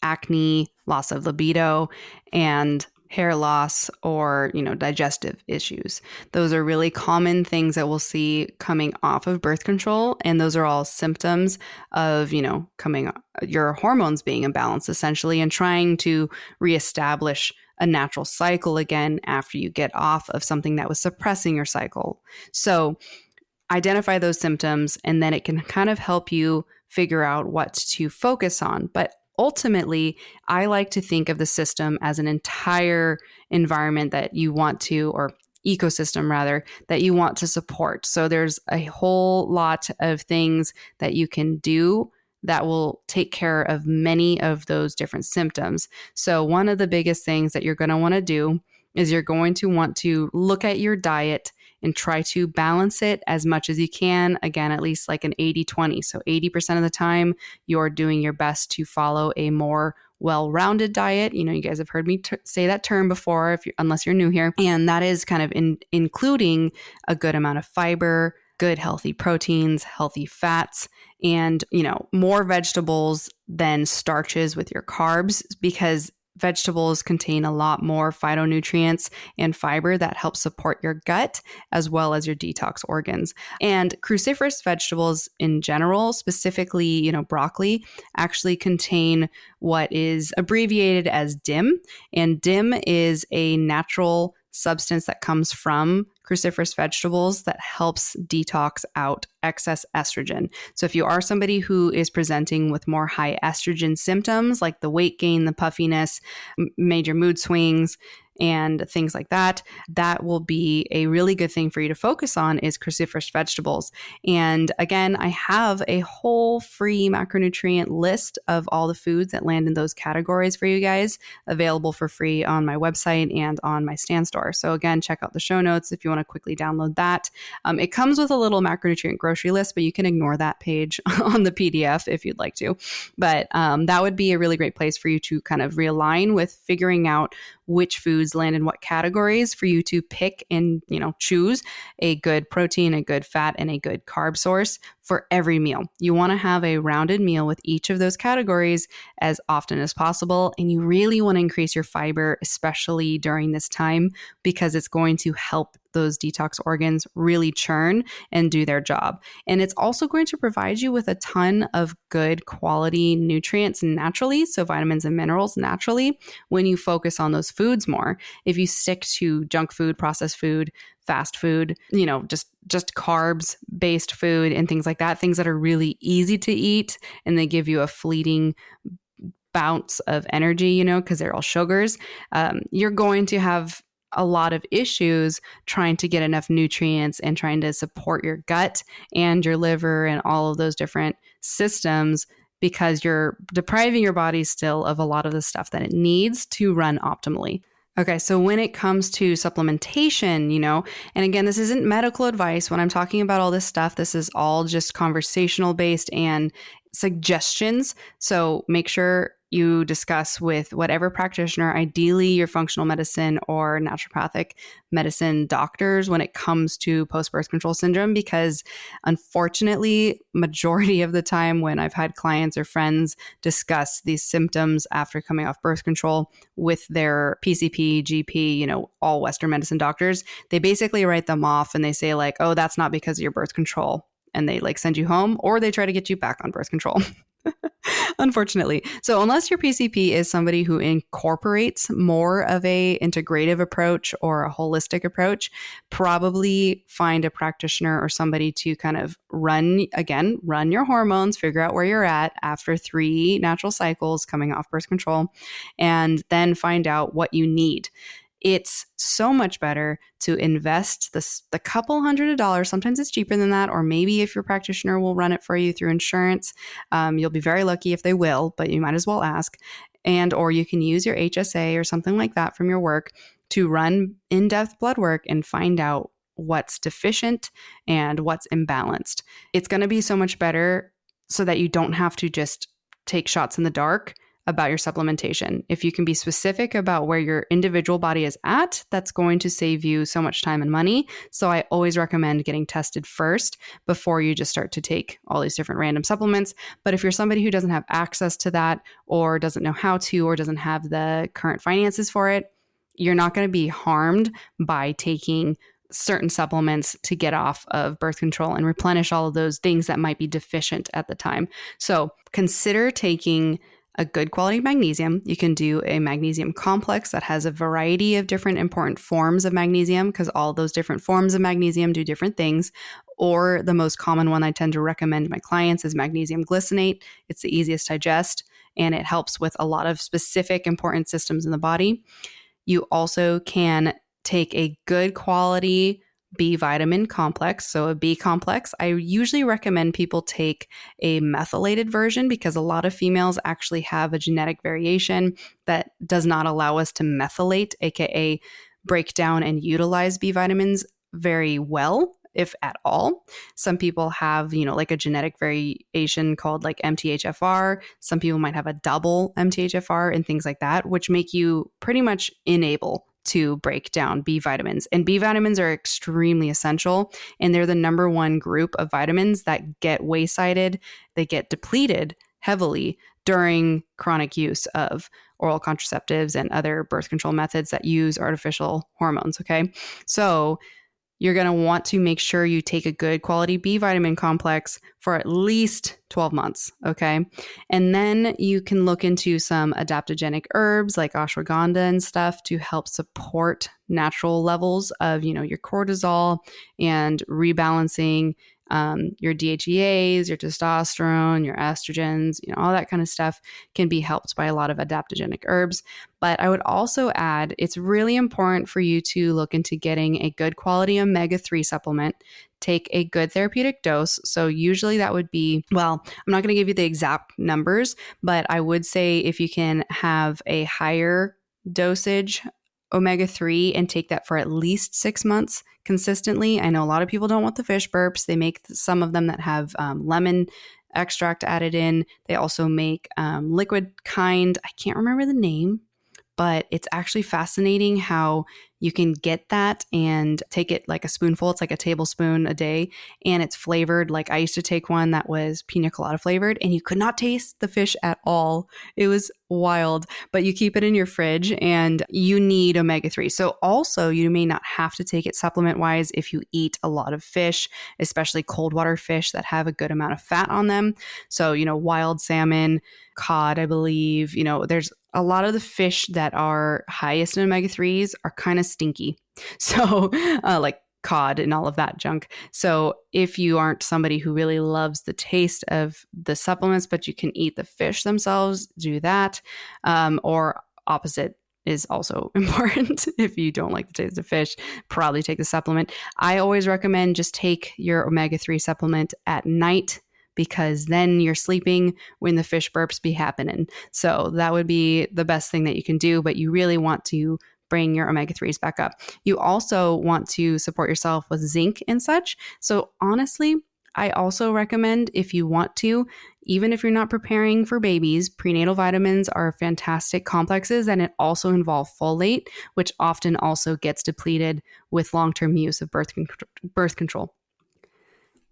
acne, loss of libido, and hair loss or, digestive issues. Those are really common things that we'll see coming off of birth control. And those are all symptoms of, your hormones being imbalanced essentially, and trying to reestablish a natural cycle again after you get off of something that was suppressing your cycle. So identify those symptoms, and then it can kind of help you figure out what to focus on. But ultimately, I like to think of the system as an entire environment that you want to, or ecosystem rather, that you want to support. So there's a whole lot of things that you can do that will take care of many of those different symptoms. So one of the biggest things that you're going to want to do is you're going to want to look at your diet and try to balance it as much as you can. Again, at least like an 80-20. So 80% of the time, you're doing your best to follow a more well-rounded diet. You guys have heard me say that term before, unless you're new here. And that is kind of including a good amount of fiber, good healthy proteins, healthy fats, and, more vegetables than starches with your carbs, because vegetables contain a lot more phytonutrients and fiber that help support your gut as well as your detox organs. And cruciferous vegetables in general, specifically, broccoli, actually contain what is abbreviated as DIM. And DIM is a natural substance that comes from cruciferous vegetables that helps detox out excess estrogen. So if you are somebody who is presenting with more high estrogen symptoms like the weight gain, the puffiness, major mood swings, and things like that, that will be a really good thing for you to focus on is cruciferous vegetables. And again, I have a whole free macronutrient list of all the foods that land in those categories for you guys, available for free on my website and on my Stand store. So again, check out the show notes if you want to quickly download that. It comes with a little macronutrient grocery list, but you can ignore that page on the PDF if you'd like to. But that would be a really great place for you to kind of realign with figuring out which foods land in what categories for you to pick and, choose a good protein, a good fat, and a good carb source for every meal. You want to have a rounded meal with each of those categories as often as possible. And you really want to increase your fiber, especially during this time, because it's going to help those detox organs really churn and do their job. And it's also going to provide you with a ton of good quality nutrients naturally, so vitamins and minerals naturally, when you focus on those foods more. If you stick to junk food, processed food, fast food, just carbs based food and things like that, things that are really easy to eat and they give you a fleeting bounce of energy, because they're all sugars, you're going to have a lot of issues trying to get enough nutrients and trying to support your gut and your liver and all of those different systems, because you're depriving your body still of a lot of the stuff that it needs to run optimally. Okay, so when it comes to supplementation, and again, this isn't medical advice. When I'm talking about all this stuff, this is all just conversational based and suggestions. So make sure you discuss with whatever practitioner, ideally your functional medicine or naturopathic medicine doctors, when it comes to post-birth control syndrome, because unfortunately, majority of the time when I've had clients or friends discuss these symptoms after coming off birth control with their PCP, GP, all Western medicine doctors, they basically write them off and they say like, oh, that's not because of your birth control. And they send you home, or they try to get you back on birth control. Unfortunately. So unless your PCP is somebody who incorporates more of a integrative approach or a holistic approach, probably find a practitioner or somebody to kind of run your hormones, figure out where you're at after 3 natural cycles coming off birth control, and then find out what you need. It's so much better to invest the couple $100. Sometimes it's cheaper than that, or maybe if your practitioner will run it for you through insurance, you'll be very lucky if they will, but you might as well ask. And or you can use your HSA or something like that from your work to run in-depth blood work and find out what's deficient and what's imbalanced. It's going to be so much better so that you don't have to just take shots in the dark about your supplementation. If you can be specific about where your individual body is at, that's going to save you so much time and money. So I always recommend getting tested first before you just start to take all these different random supplements. But if you're somebody who doesn't have access to that, or doesn't know how to, or doesn't have the current finances for it, you're not going to be harmed by taking certain supplements to get off of birth control and replenish all of those things that might be deficient at the time. So consider taking a good quality magnesium. You can do a magnesium complex that has a variety of different important forms of magnesium, because all those different forms of magnesium do different things. Or the most common one I tend to recommend to my clients is magnesium glycinate. It's the easiest to digest, and it helps with a lot of specific important systems in the body. You also can take a good quality B vitamin complex. So a B complex, I usually recommend people take a methylated version, because a lot of females actually have a genetic variation that does not allow us to methylate, aka break down and utilize B vitamins very well, if at all. Some people have, like a genetic variation called like MTHFR. Some people might have a double MTHFR and things like that, which make you pretty much unable to break down B vitamins. And B vitamins are extremely essential, and they're the number one group of vitamins that get waysided, they get depleted heavily during chronic use of oral contraceptives and other birth control methods that use artificial hormones. Okay. So you're going to want to make sure you take a good quality B vitamin complex for at least 12 months. Okay. And then you can look into some adaptogenic herbs like ashwagandha and stuff to help support natural levels of, your cortisol and rebalancing your DHEAs, your testosterone, your estrogens, all that kind of stuff can be helped by a lot of adaptogenic herbs. But I would also add, it's really important for you to look into getting a good quality omega-3 supplement. Take a good therapeutic dose. So usually that would be, well, I'm not going to give you the exact numbers, but I would say if you can have a higher dosage omega-3 and take that for at least 6 months consistently. I know a lot of people don't want the fish burps. They make some of them that have lemon extract added in. They also make liquid kind. I can't remember the name, but it's actually fascinating how you can get that and take it like a spoonful. It's like a tablespoon a day, and it's flavored. Like I used to take one that was pina colada flavored, and you could not taste the fish at all. It was wild, but you keep it in your fridge and you need omega-3. So also you may not have to take it supplement wise if you eat a lot of fish, especially cold water fish that have a good amount of fat on them. So, wild salmon, cod, I believe, there's a lot of the fish that are highest in omega-3s are kind of stinky. So like cod and all of that junk. So if you aren't somebody who really loves the taste of the supplements, but you can eat the fish themselves, do that. Or opposite is also important. If you don't like the taste of fish, probably take the supplement. I always recommend just take your omega-3 supplement at night, because then you're sleeping when the fish burps be happening. So that would be the best thing that you can do, but you really want to bring your omega-3s back up. You also want to support yourself with zinc and such. So honestly, I also recommend, if you want to, even if you're not preparing for babies, prenatal vitamins are fantastic complexes, and it also involve folate, which often also gets depleted with long-term use of birth control.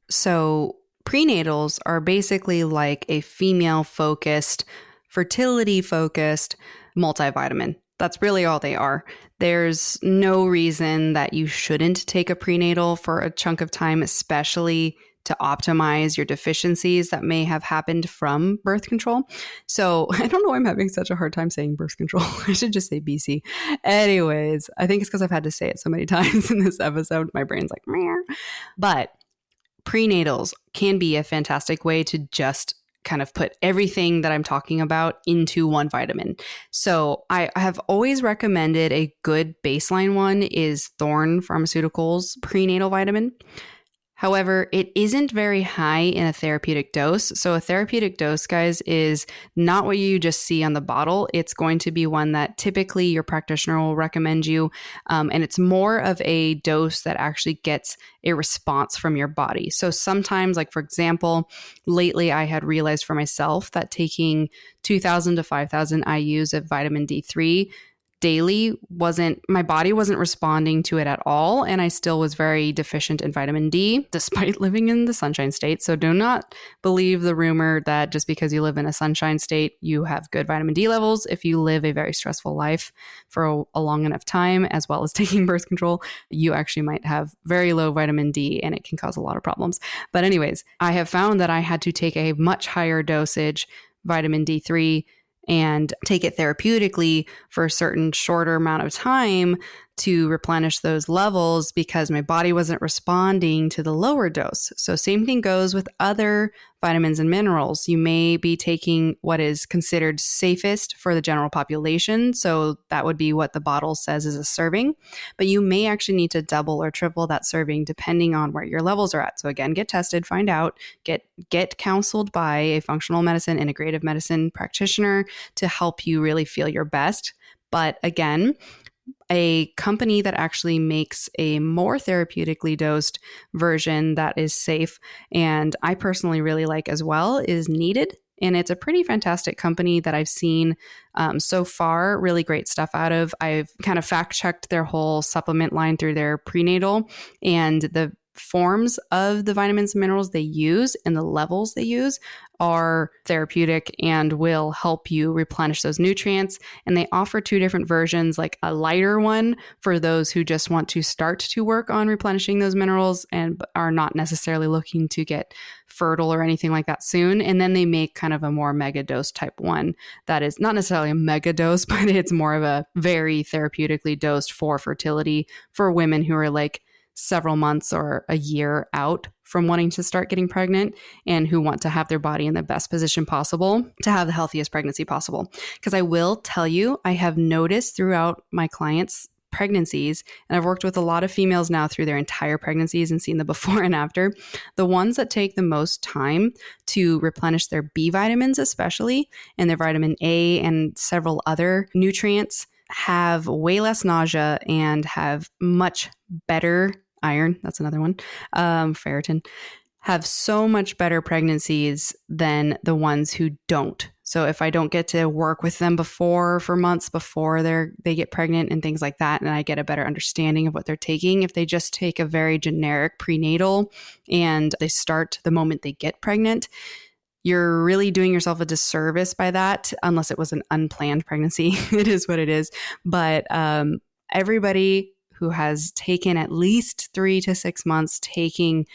So prenatals are basically like a female-focused, fertility-focused multivitamin. That's really all they are. There's no reason that you shouldn't take a prenatal for a chunk of time, especially to optimize your deficiencies that may have happened from birth control. So I don't know why I'm having such a hard time saying birth control. I should just say BC. Anyways, I think it's because I've had to say it so many times in this episode. My brain's like, meh. But prenatals can be a fantastic way to just kind of put everything that I'm talking about into one vitamin. So I have always recommended a good baseline one is Thorne Pharmaceuticals prenatal vitamin. However, it isn't very high in a therapeutic dose. So a therapeutic dose, guys, is not what you just see on the bottle. It's going to be one that typically your practitioner will recommend you. And it's more of a dose that actually gets a response from your body. So sometimes, like for example, lately I had realized for myself that taking 2,000 to 5,000 IUs of vitamin D3 daily my body wasn't responding to it at all. And I still was very deficient in vitamin D despite living in the sunshine state. So do not believe the rumor that just because you live in a sunshine state, you have good vitamin D levels. If you live a very stressful life for a long enough time, as well as taking birth control, you actually might have very low vitamin D and it can cause a lot of problems. But anyways, I have found that I had to take a much higher dosage vitamin D3 and take it therapeutically for a certain shorter amount of time to replenish those levels because my body wasn't responding to the lower dose. So same thing goes with other vitamins and minerals. You may be taking what is considered safest for the general population. So that would be what the bottle says is a serving, but you may actually need to double or triple that serving depending on where your levels are at. So again, get tested, find out, get counseled by a functional medicine, integrative medicine practitioner to help you really feel your best. But again, a company that actually makes a more therapeutically dosed version that is safe, and I personally really like as well, is Needed. And it's a pretty fantastic company that I've seen so far really great stuff out of. I've kind of fact checked their whole supplement line through their prenatal, and the forms of the vitamins and minerals they use and the levels they use are therapeutic and will help you replenish those nutrients. And they offer two different versions, like a lighter one for those who just want to start to work on replenishing those minerals and are not necessarily looking to get fertile or anything like that soon. And then they make kind of a more mega dose type one that is not necessarily a mega dose, but it's more of a very therapeutically dosed for fertility for women who are like several months or a year out from wanting to start getting pregnant and who want to have their body in the best position possible to have the healthiest pregnancy possible. Because I will tell you, I have noticed throughout my clients' pregnancies, and I've worked with a lot of females now through their entire pregnancies and seen the before and after, the ones that take the most time to replenish their B vitamins, especially, and their vitamin A and several other nutrients, have way less nausea and have much better iron. That's another one. Ferritin have so much better pregnancies than the ones who don't. So if I don't get to work with them for months before they get pregnant and things like that, and I get a better understanding of what they're taking, if they just take a very generic prenatal and they start the moment they get pregnant, you're really doing yourself a disservice by that, unless it was an unplanned pregnancy. It is what it is. But everybody who has taken at least 3 to 6 months taking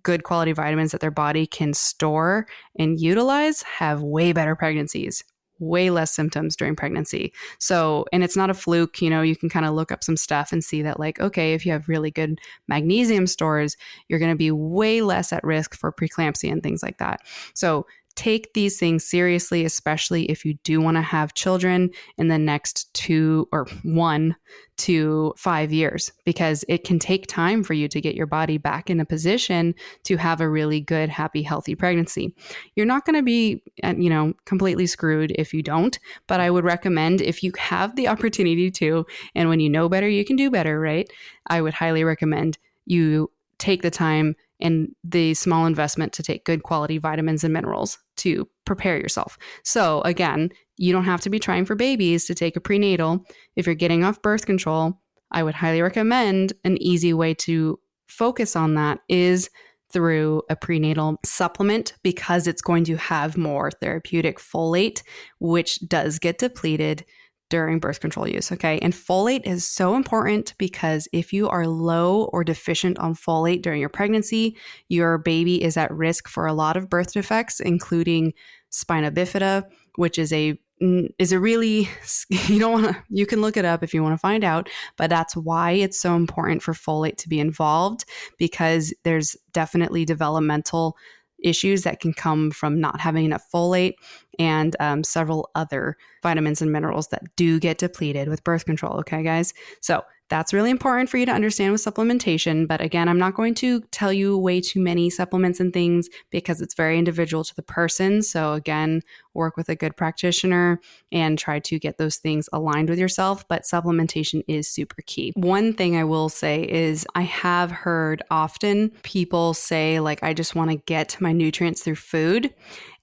good quality vitamins that their body can store and utilize have way better pregnancies, way less symptoms during pregnancy. So, and it's not a fluke, you can kind of look up some stuff and see that like, okay, if you have really good magnesium stores, you're going to be way less at risk for preeclampsia and things like that. So take these things seriously, especially if you do want to have children in the next 1 to 5 years, because it can take time for you to get your body back in a position to have a really good, happy, healthy pregnancy. You're not going to be, completely screwed if you don't, but I would recommend if you have the opportunity to, and when you know better, you can do better, right? I would highly recommend you take the time and the small investment to take good quality vitamins and minerals to prepare yourself. So again, you don't have to be trying for babies to take a prenatal. If you're getting off birth control, I would highly recommend an easy way to focus on that is through a prenatal supplement, because it's going to have more therapeutic folate, which does get depleted during birth control use. Okay. And folate is so important because if you are low or deficient on folate during your pregnancy, your baby is at risk for a lot of birth defects, including spina bifida, which is a really, you can look it up if you want to find out, but that's why it's so important for folate to be involved, because there's definitely developmental issues that can come from not having enough folate and several other vitamins and minerals that do get depleted with birth control. Okay, guys? So that's really important for you to understand with supplementation. But again, I'm not going to tell you way too many supplements and things because it's very individual to the person. So again, work with a good practitioner and try to get those things aligned with yourself. But supplementation is super key. One thing I will say is I have heard often people say, like, I just want to get my nutrients through food.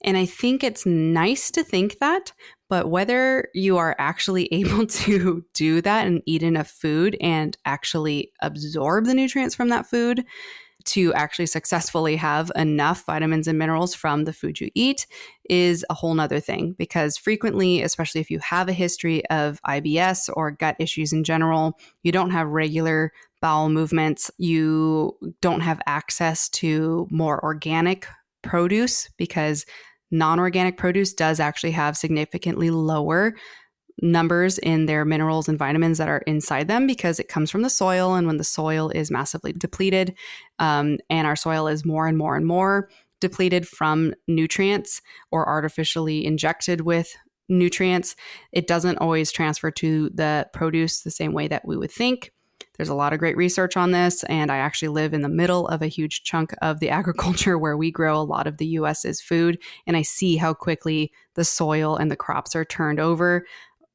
And I think it's nice to think that, but whether you are actually able to do that and eat enough food and actually absorb the nutrients from that food to actually successfully have enough vitamins and minerals from the food you eat is a whole nother thing. Because frequently, especially if you have a history of IBS or gut issues in general, you don't have regular bowel movements, you don't have access to more organic produce, because non-organic produce does actually have significantly lower numbers in their minerals and vitamins that are inside them because it comes from the soil. And when the soil is massively depleted, and our soil is more and more and more depleted from nutrients or artificially injected with nutrients, it doesn't always transfer to the produce the same way that we would think. There's a lot of great research on this, and I actually live in the middle of a huge chunk of the agriculture where we grow a lot of the US's food, and I see how quickly the soil and the crops are turned over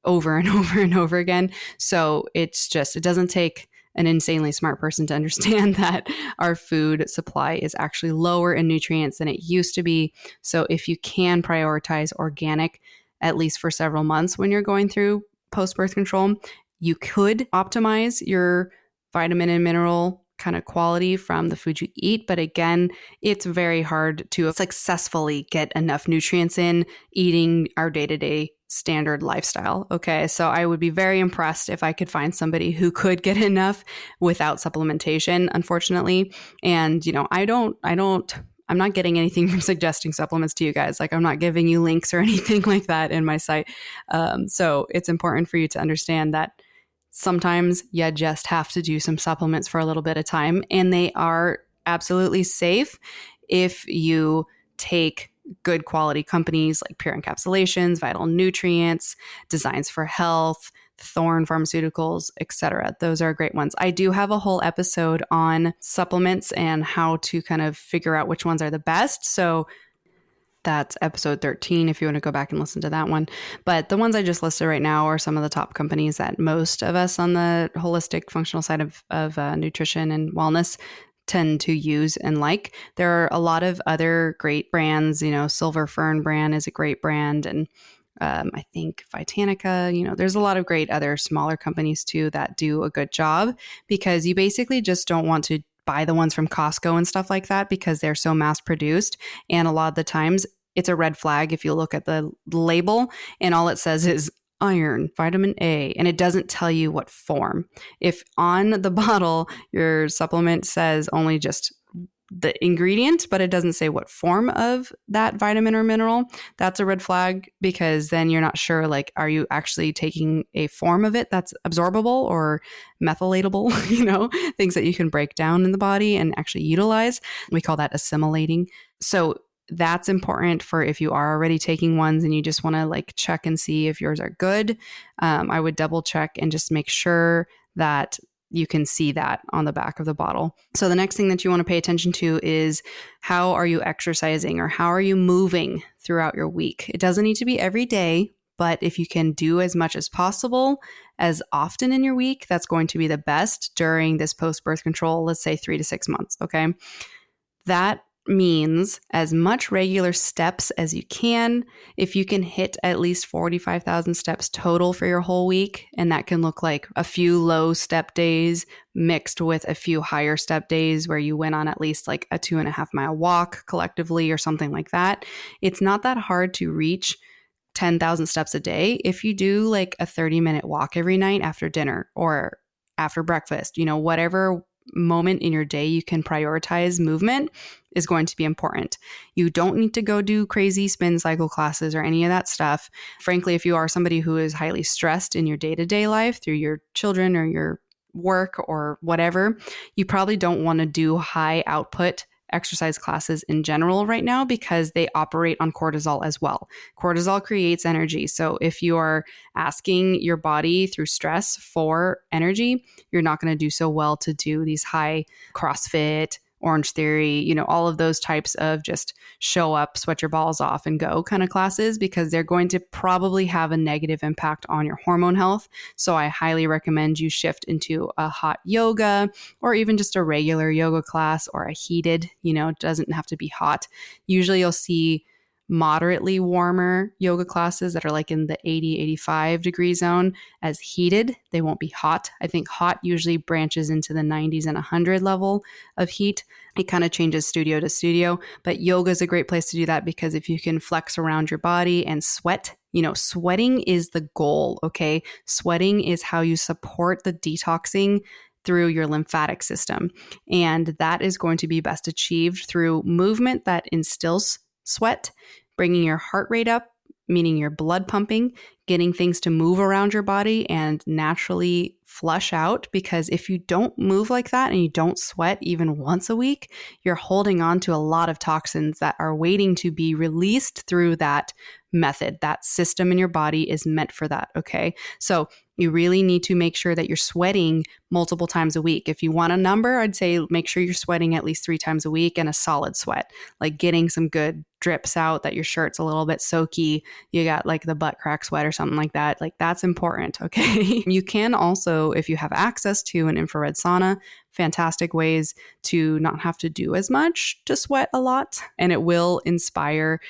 and over and over again. So it doesn't take an insanely smart person to understand that our food supply is actually lower in nutrients than it used to be. So if you can prioritize organic, at least for several months when you're going through post-birth control, you could optimize your vitamin and mineral kind of quality from the food you eat. But again, it's very hard to successfully get enough nutrients in eating our day-to-day standard lifestyle. Okay. So I would be very impressed if I could find somebody who could get enough without supplementation, unfortunately. And, I'm not getting anything from suggesting supplements to you guys. Like, I'm not giving you links or anything like that in my site. So it's important for you to understand that sometimes you just have to do some supplements for a little bit of time, and they are absolutely safe if you take good quality companies like Pure Encapsulations, Vital Nutrients, Designs for Health, Thorne Pharmaceuticals, etc. Those are great ones. I do have a whole episode on supplements and how to kind of figure out which ones are the best. So that's episode 13 if you want to go back and listen to that one. But the ones I just listed right now are some of the top companies that most of us on the holistic functional side of nutrition and wellness tend to use and like. There are a lot of other great brands. Silver Fern brand is a great brand. And I think Vitanica, there's a lot of great other smaller companies too that do a good job, because you basically just don't want to buy the ones from Costco and stuff like that because they're so mass produced. And a lot of the times it's a red flag if you look at the label and all it says is iron, vitamin A, and it doesn't tell you what form. If on the bottle your supplement says only just the ingredient, but it doesn't say what form of that vitamin or mineral, that's a red flag, because then you're not sure, like, are you actually taking a form of it that's absorbable or methylatable, things that you can break down in the body and actually utilize. We call that assimilating. So that's important for if you are already taking ones and you just want to check and see if yours are good. I would double check and just make sure that you can see that on the back of the bottle. So the next thing that you want to pay attention to is, how are you exercising, or how are you moving throughout your week? It doesn't need to be every day, but if you can do as much as possible, as often in your week, that's going to be the best during this post-birth control, let's say 3 to 6 months, okay? That means as much regular steps as you can. If you can hit at least 45,000 steps total for your whole week, and that can look like a few low step days mixed with a few higher step days where you went on at least a 2.5 mile walk collectively or something like that. It's not that hard to reach 10,000 steps a day if you do a 30-minute walk every night after dinner or after breakfast. Whatever moment in your day you can prioritize movement is going to be important. You don't need to go do crazy spin cycle classes or any of that stuff. Frankly, if you are somebody who is highly stressed in your day-to-day life through your children or your work or whatever, you probably don't want to do high output exercise classes in general right now, because they operate on cortisol as well. Cortisol creates energy. So if you are asking your body through stress for energy, you're not going to do so well to do these high CrossFit, Orange Theory, all of those types of just show up, sweat your balls off and go kind of classes, because they're going to probably have a negative impact on your hormone health. So I highly recommend you shift into a hot yoga, or even just a regular yoga class, or a heated, it doesn't have to be hot. Usually you'll see moderately warmer yoga classes that are in the 80, 85 degree zone as heated. They won't be hot. I think hot usually branches into the 90s and 100 level of heat. It kind of changes studio to studio, but yoga is a great place to do that, because if you can flex around your body and sweat, sweating is the goal, okay? Sweating is how you support the detoxing through your lymphatic system. And that is going to be best achieved through movement that instills sweat, bringing your heart rate up, meaning your blood pumping, getting things to move around your body and naturally flush out. Because if you don't move like that and you don't sweat even once a week, you're holding on to a lot of toxins that are waiting to be released through that method. That system in your body is meant for that, okay? So you really need to make sure that you're sweating multiple times a week. If you want a number, I'd say make sure you're sweating at least 3 times a week, and a solid sweat, getting some good drips out, that your shirt's a little bit soaky, you got the butt crack sweat or something like that. That's important, okay? You can also, if you have access to an infrared sauna, fantastic ways to not have to do as much to sweat a lot, and it will inspire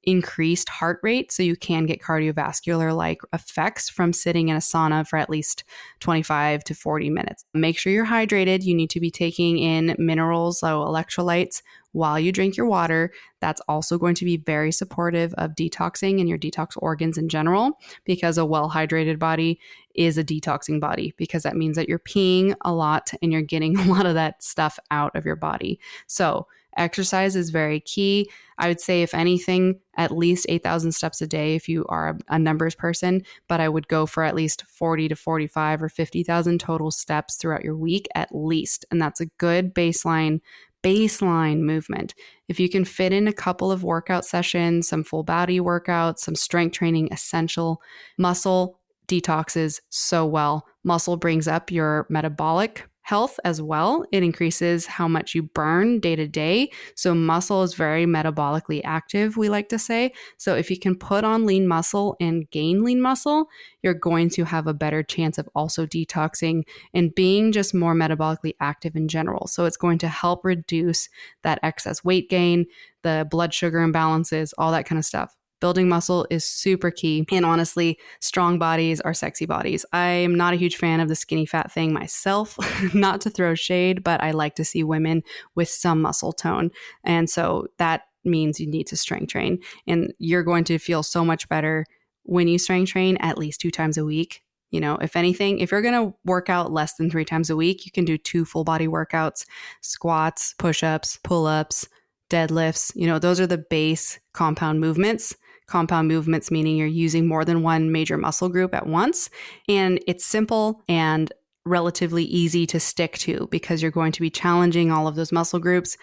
increased heart rate. So you can get cardiovascular like effects from sitting in a sauna for at least 25 to 40 minutes. Make sure you're hydrated. You need to be taking in minerals, so electrolytes, while you drink your water. That's also going to be very supportive of detoxing and your detox organs in general, because a well-hydrated body is a detoxing body, because that means that you're peeing a lot and you're getting a lot of that stuff out of your body. So exercise is very key. I would say, if anything, at least 8,000 steps a day if you are a numbers person, but I would go for at least 40 to 45 or 50,000 total steps throughout your week at least. And that's a good baseline movement. If you can fit in a couple of workout sessions, some full body workouts, some strength training, essential. Muscle detoxes so well. Muscle brings up your metabolic health as well. It increases how much you burn day to day. So muscle is very metabolically active, we like to say. So if you can put on lean muscle and gain lean muscle, you're going to have a better chance of also detoxing and being just more metabolically active in general. So it's going to help reduce that excess weight gain, the blood sugar imbalances, all that kind of stuff. Building muscle is super key. And honestly, strong bodies are sexy bodies. I am not a huge fan of the skinny fat thing myself, not to throw shade, but I like to see women with some muscle tone. And so that means you need to strength train. And you're going to feel so much better when you strength train at least 2 times a week. You know, if anything, if you're going to work out less than 3 times a week, you can do 2 full body workouts, squats, push-ups, pull-ups, deadlifts. You know, those are the base compound movements. Compound movements meaning you're using more than one major muscle group at once. And it's simple and relatively easy to stick to, because you're going to be challenging all of those muscle groups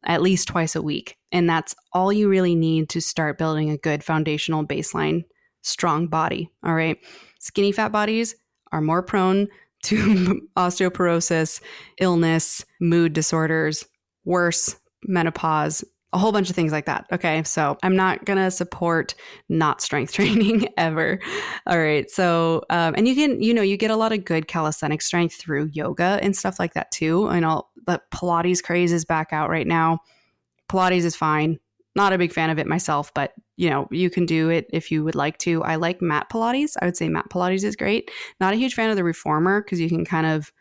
at least twice a week. And that's all you really need to start building a good foundational baseline strong body. All right. Skinny fat bodies are more prone to osteoporosis, illness, mood disorders, worse, menopause, a whole bunch of things like that. Okay. So I'm not going to support not strength training ever. All right. So, and you can, you get a lot of good calisthenic strength through yoga and stuff like that too. I know the Pilates craze is back out right now. Pilates is fine. Not a big fan of it myself, but you can do it if you would like to. I like mat Pilates. I would say mat Pilates is great. Not a huge fan of the reformer, because you can kind of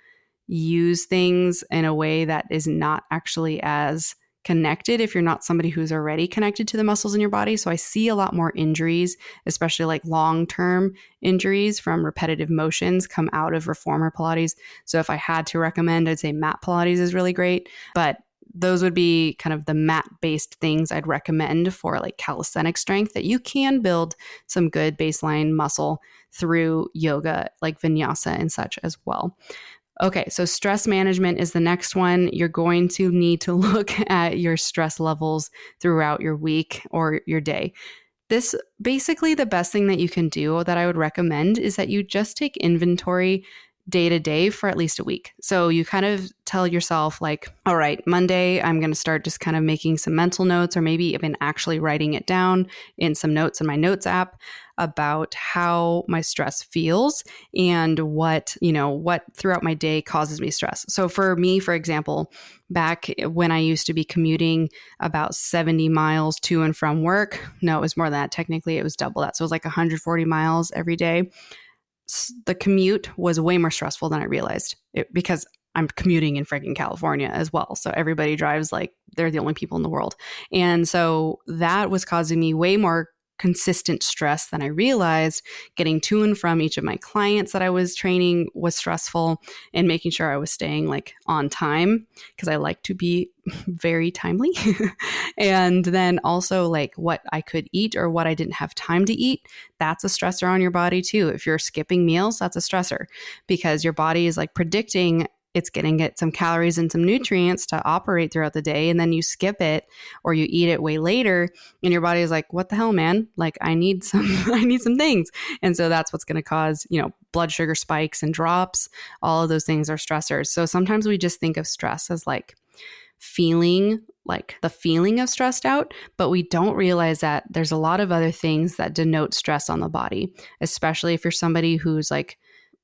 use things in a way that is not actually as connected if you're not somebody who's already connected to the muscles in your body. So I see a lot more injuries, especially like long-term injuries from repetitive motions, come out of reformer Pilates. So if I had to recommend, I'd say mat Pilates is really great. But those would be kind of the mat-based things I'd recommend for like calisthenic strength, that you can build some good baseline muscle through yoga, like vinyasa and such as well. Okay, so stress management is the next one. You're going to need to look at your stress levels throughout your week or your day. This basically the best thing that you can do that I would recommend is that you just take inventory day to day for at least a week. So you kind of tell yourself like, all right, Monday, I'm going to start just kind of making some mental notes, or maybe even actually writing it down in some notes in my notes app about how my stress feels and what throughout my day causes me stress. So for me, for example, back when I used to be commuting about 70 miles to and from work, no, it was more than that. Technically, it was double that. So it was like 140 miles every day. The commute was way more stressful than I realized, because I'm commuting in freaking California as well. So everybody drives like they're the only people in the world. And so that was causing me way more consistent stress than I realized. Getting to and from each of my clients that I was training was stressful, and making sure I was staying like on time, because I like to be very timely. And then also like what I could eat or what I didn't have time to eat. That's a stressor on your body too. If you're skipping meals, that's a stressor, because your body is like predicting it's going to get some calories and some nutrients to operate throughout the day. And then you skip it or you eat it way later, and your body is like, what the hell, man? Like I need some things. And so that's what's going to cause, blood sugar spikes and drops. All of those things are stressors. So sometimes we just think of stress as like feeling like the feeling of stressed out, but we don't realize that there's a lot of other things that denote stress on the body, especially if you're somebody who's like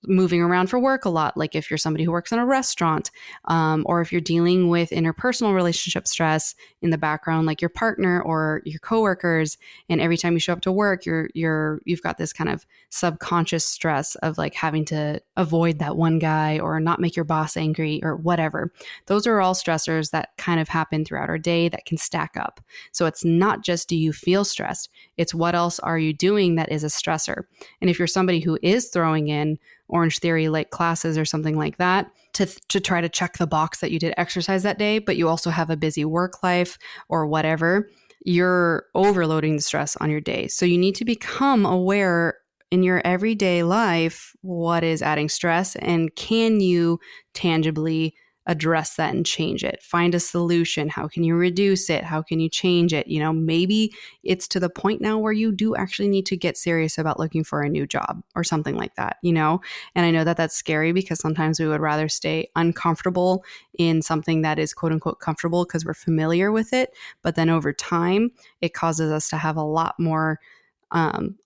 moving around for work a lot, like if you're somebody who works in a restaurant, or if you're dealing with interpersonal relationship stress in the background, like your partner or your coworkers, and every time you show up to work, you've got this kind of subconscious stress of like having to avoid that one guy or not make your boss angry or whatever. Those are all stressors that kind of happen throughout our day that can stack up. So it's not just do you feel stressed, it's what else are you doing that is a stressor. And if you're somebody who is throwing in Orange Theory like classes or something like that to try to check the box that you did exercise that day, but you also have a busy work life or whatever, you're overloading the stress on your day. So you need to become aware in your everyday life what is adding stress, and can you tangibly address that and change it? Find a solution. How can you reduce it? How can you change it? Maybe it's to the point now where you do actually need to get serious about looking for a new job or something like that, And I know that that's scary because sometimes we would rather stay uncomfortable in something that is quote unquote comfortable because we're familiar with it. But then over time, it causes us to have a lot more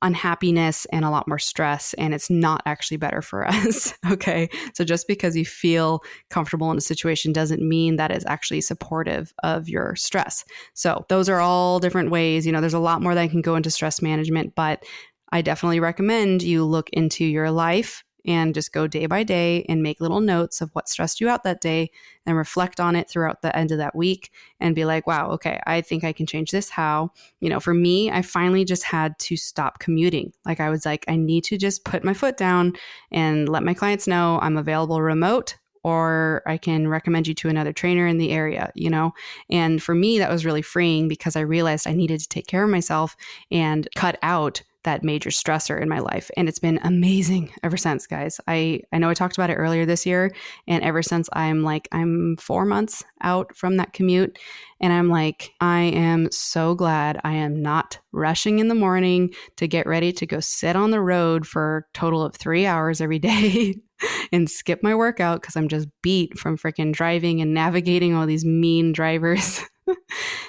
unhappiness and a lot more stress, and it's not actually better for us. Okay. So just because you feel comfortable in a situation doesn't mean that it's actually supportive of your stress. So those are all different ways. There's a lot more that can go into stress management, but I definitely recommend you look into your life and just go day by day and make little notes of what stressed you out that day and reflect on it throughout the end of that week and be like, wow, okay, I think I can change this. How? For me, I finally just had to stop commuting. Like I was like, I need to just put my foot down and let my clients know I'm available remote, or I can recommend you to another trainer in the area, And for me, that was really freeing because I realized I needed to take care of myself and cut out that major stressor in my life. And it's been amazing ever since, guys. I know I talked about it earlier this year, and ever since I'm 4 months out from that commute, and I'm like, I am so glad I am not rushing in the morning to get ready to go sit on the road for a total of 3 hours every day and skip my workout because I'm just beat from freaking driving and navigating all these mean drivers.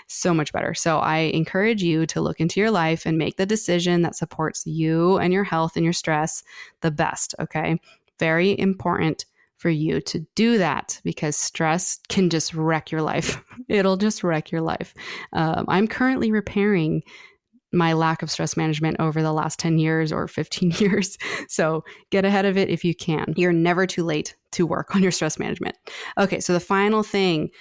So much better. So I encourage you to look into your life and make the decision that supports you and your health and your stress the best. Okay. Very important for you to do that because stress can just wreck your life. It'll just wreck your life. I'm currently repairing my lack of stress management over the last 10 years or 15 years. So get ahead of it if you can. You're never too late to work on your stress management. Okay. So the final thing,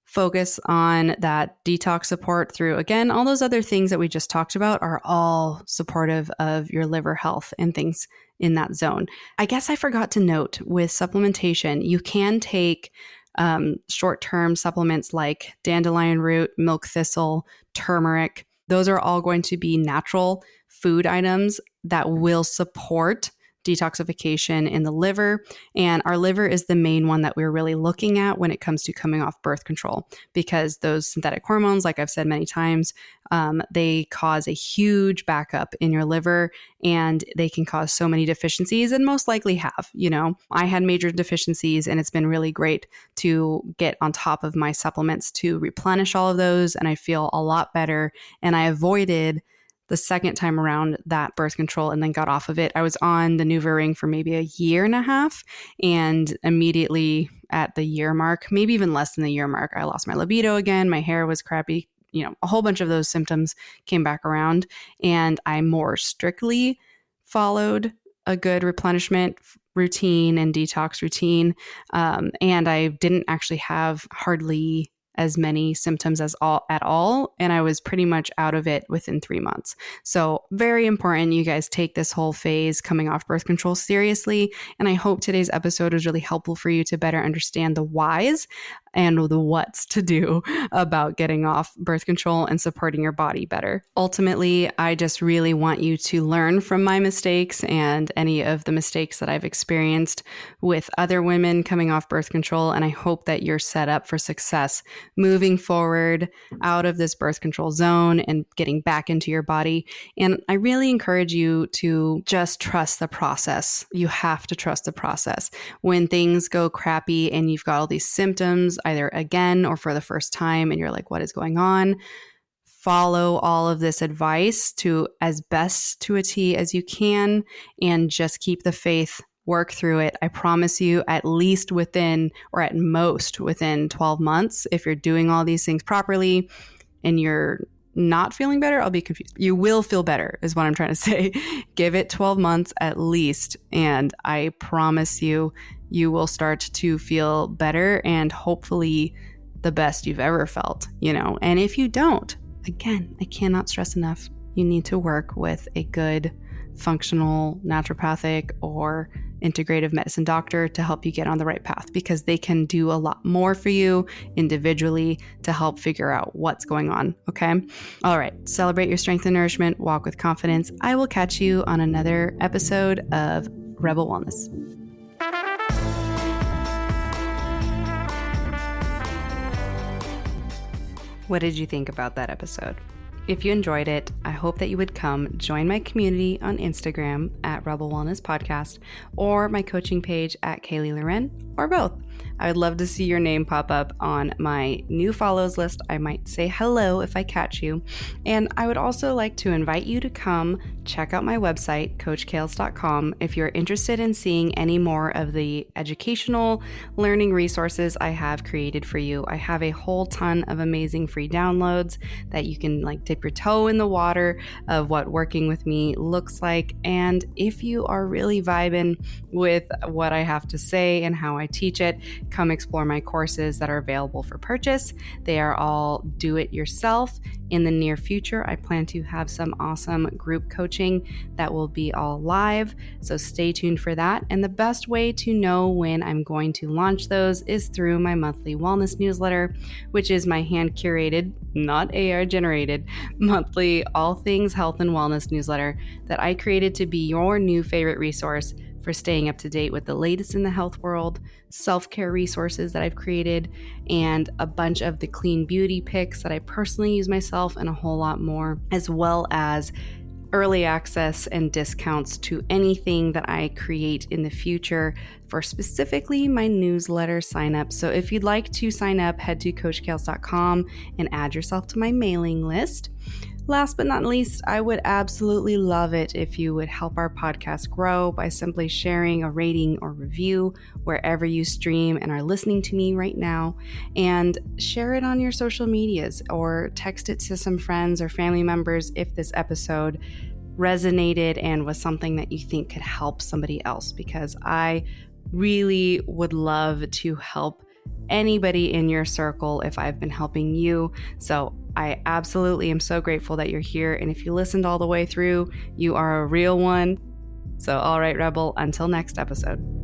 focus on that detox support through, again, all those other things that we just talked about are all supportive of your liver health and things in that zone. I guess I forgot to note with supplementation, you can take short-term supplements like dandelion root, milk thistle, turmeric. Those are all going to be natural food items that will support detoxification in the liver. And our liver is the main one that we're really looking at when it comes to coming off birth control, because those synthetic hormones, like I've said many times, they cause a huge backup in your liver, and they can cause so many deficiencies, and most likely have. I had major deficiencies, and it's been really great to get on top of my supplements to replenish all of those. And I feel a lot better. And I avoided the second time around that birth control and then got off of it. I was on the NuvaRing for maybe a year and a half, and immediately at the year mark, maybe even less than the year mark, I lost my libido again. My hair was crappy. A whole bunch of those symptoms came back around, and I more strictly followed a good replenishment routine and detox routine. And I didn't actually have hardly as many symptoms at all. And I was pretty much out of it within 3 months. So very important you guys take this whole phase coming off birth control seriously. And I hope today's episode was really helpful for you to better understand the whys and the what's to do about getting off birth control and supporting your body better. Ultimately, I just really want you to learn from my mistakes and any of the mistakes that I've experienced with other women coming off birth control. And I hope that you're set up for success moving forward out of this birth control zone and getting back into your body. And I really encourage you to just trust the process. You have to trust the process. When things go crappy and you've got all these symptoms, either again or for the first time, and you're like, what is going on? Follow all of this advice to as best to a T as you can, and just keep the faith work through it. I promise you, at least within, or at most within 12 months, if you're doing all these things properly and you're not feeling better, I'll be confused. You will feel better is what I'm trying to say. Give it 12 months at least. And I promise you, you will start to feel better and hopefully the best you've ever felt, And if you don't, again, I cannot stress enough, you need to work with a good functional naturopathic or integrative medicine doctor to help you get on the right path, because they can do a lot more for you individually to help figure out what's going on. Okay. All right. Celebrate your strength and nourishment. Walk with confidence. I will catch you on another episode of Rebel Wellness. What did you think about that episode? If you enjoyed it, I hope that you would come join my community on Instagram at Rebel Wellness Podcast or my coaching page at Kaylee Loren, or both. I would love to see your name pop up on my new follows list. I might say hello if I catch you. And I would also like to invite you to come check out my website, coachkales.com, if you're interested in seeing any more of the educational learning resources I have created for you. I have a whole ton of amazing free downloads that you can dip your toe in the water of what working with me looks like. And if you are really vibing with what I have to say and how I teach it, come explore my courses that are available for purchase. They are all do it yourself. In the near future, I plan to have some awesome group coaching that will be all live. So stay tuned for that. And the best way to know when I'm going to launch those is through my monthly wellness newsletter, which is my hand curated, not AR generated, monthly all things health and wellness newsletter that I created to be your new favorite resource for staying up to date with the latest in the health world, self-care resources that I've created, and a bunch of the clean beauty picks that I personally use myself, and a whole lot more, as well as early access and discounts to anything that I create in the future for specifically my newsletter sign up. So if you'd like to sign up, head to coachkales.com and add yourself to my mailing list. Last but not least, I would absolutely love it if you would help our podcast grow by simply sharing a rating or review wherever you stream and are listening to me right now, and share it on your social medias or text it to some friends or family members if this episode resonated and was something that you think could help somebody else, because I really would love to help anybody in your circle if I've been helping you. So I absolutely am so grateful that you're here. And if you listened all the way through, you are a real one. So, all right, Rebel, until next episode.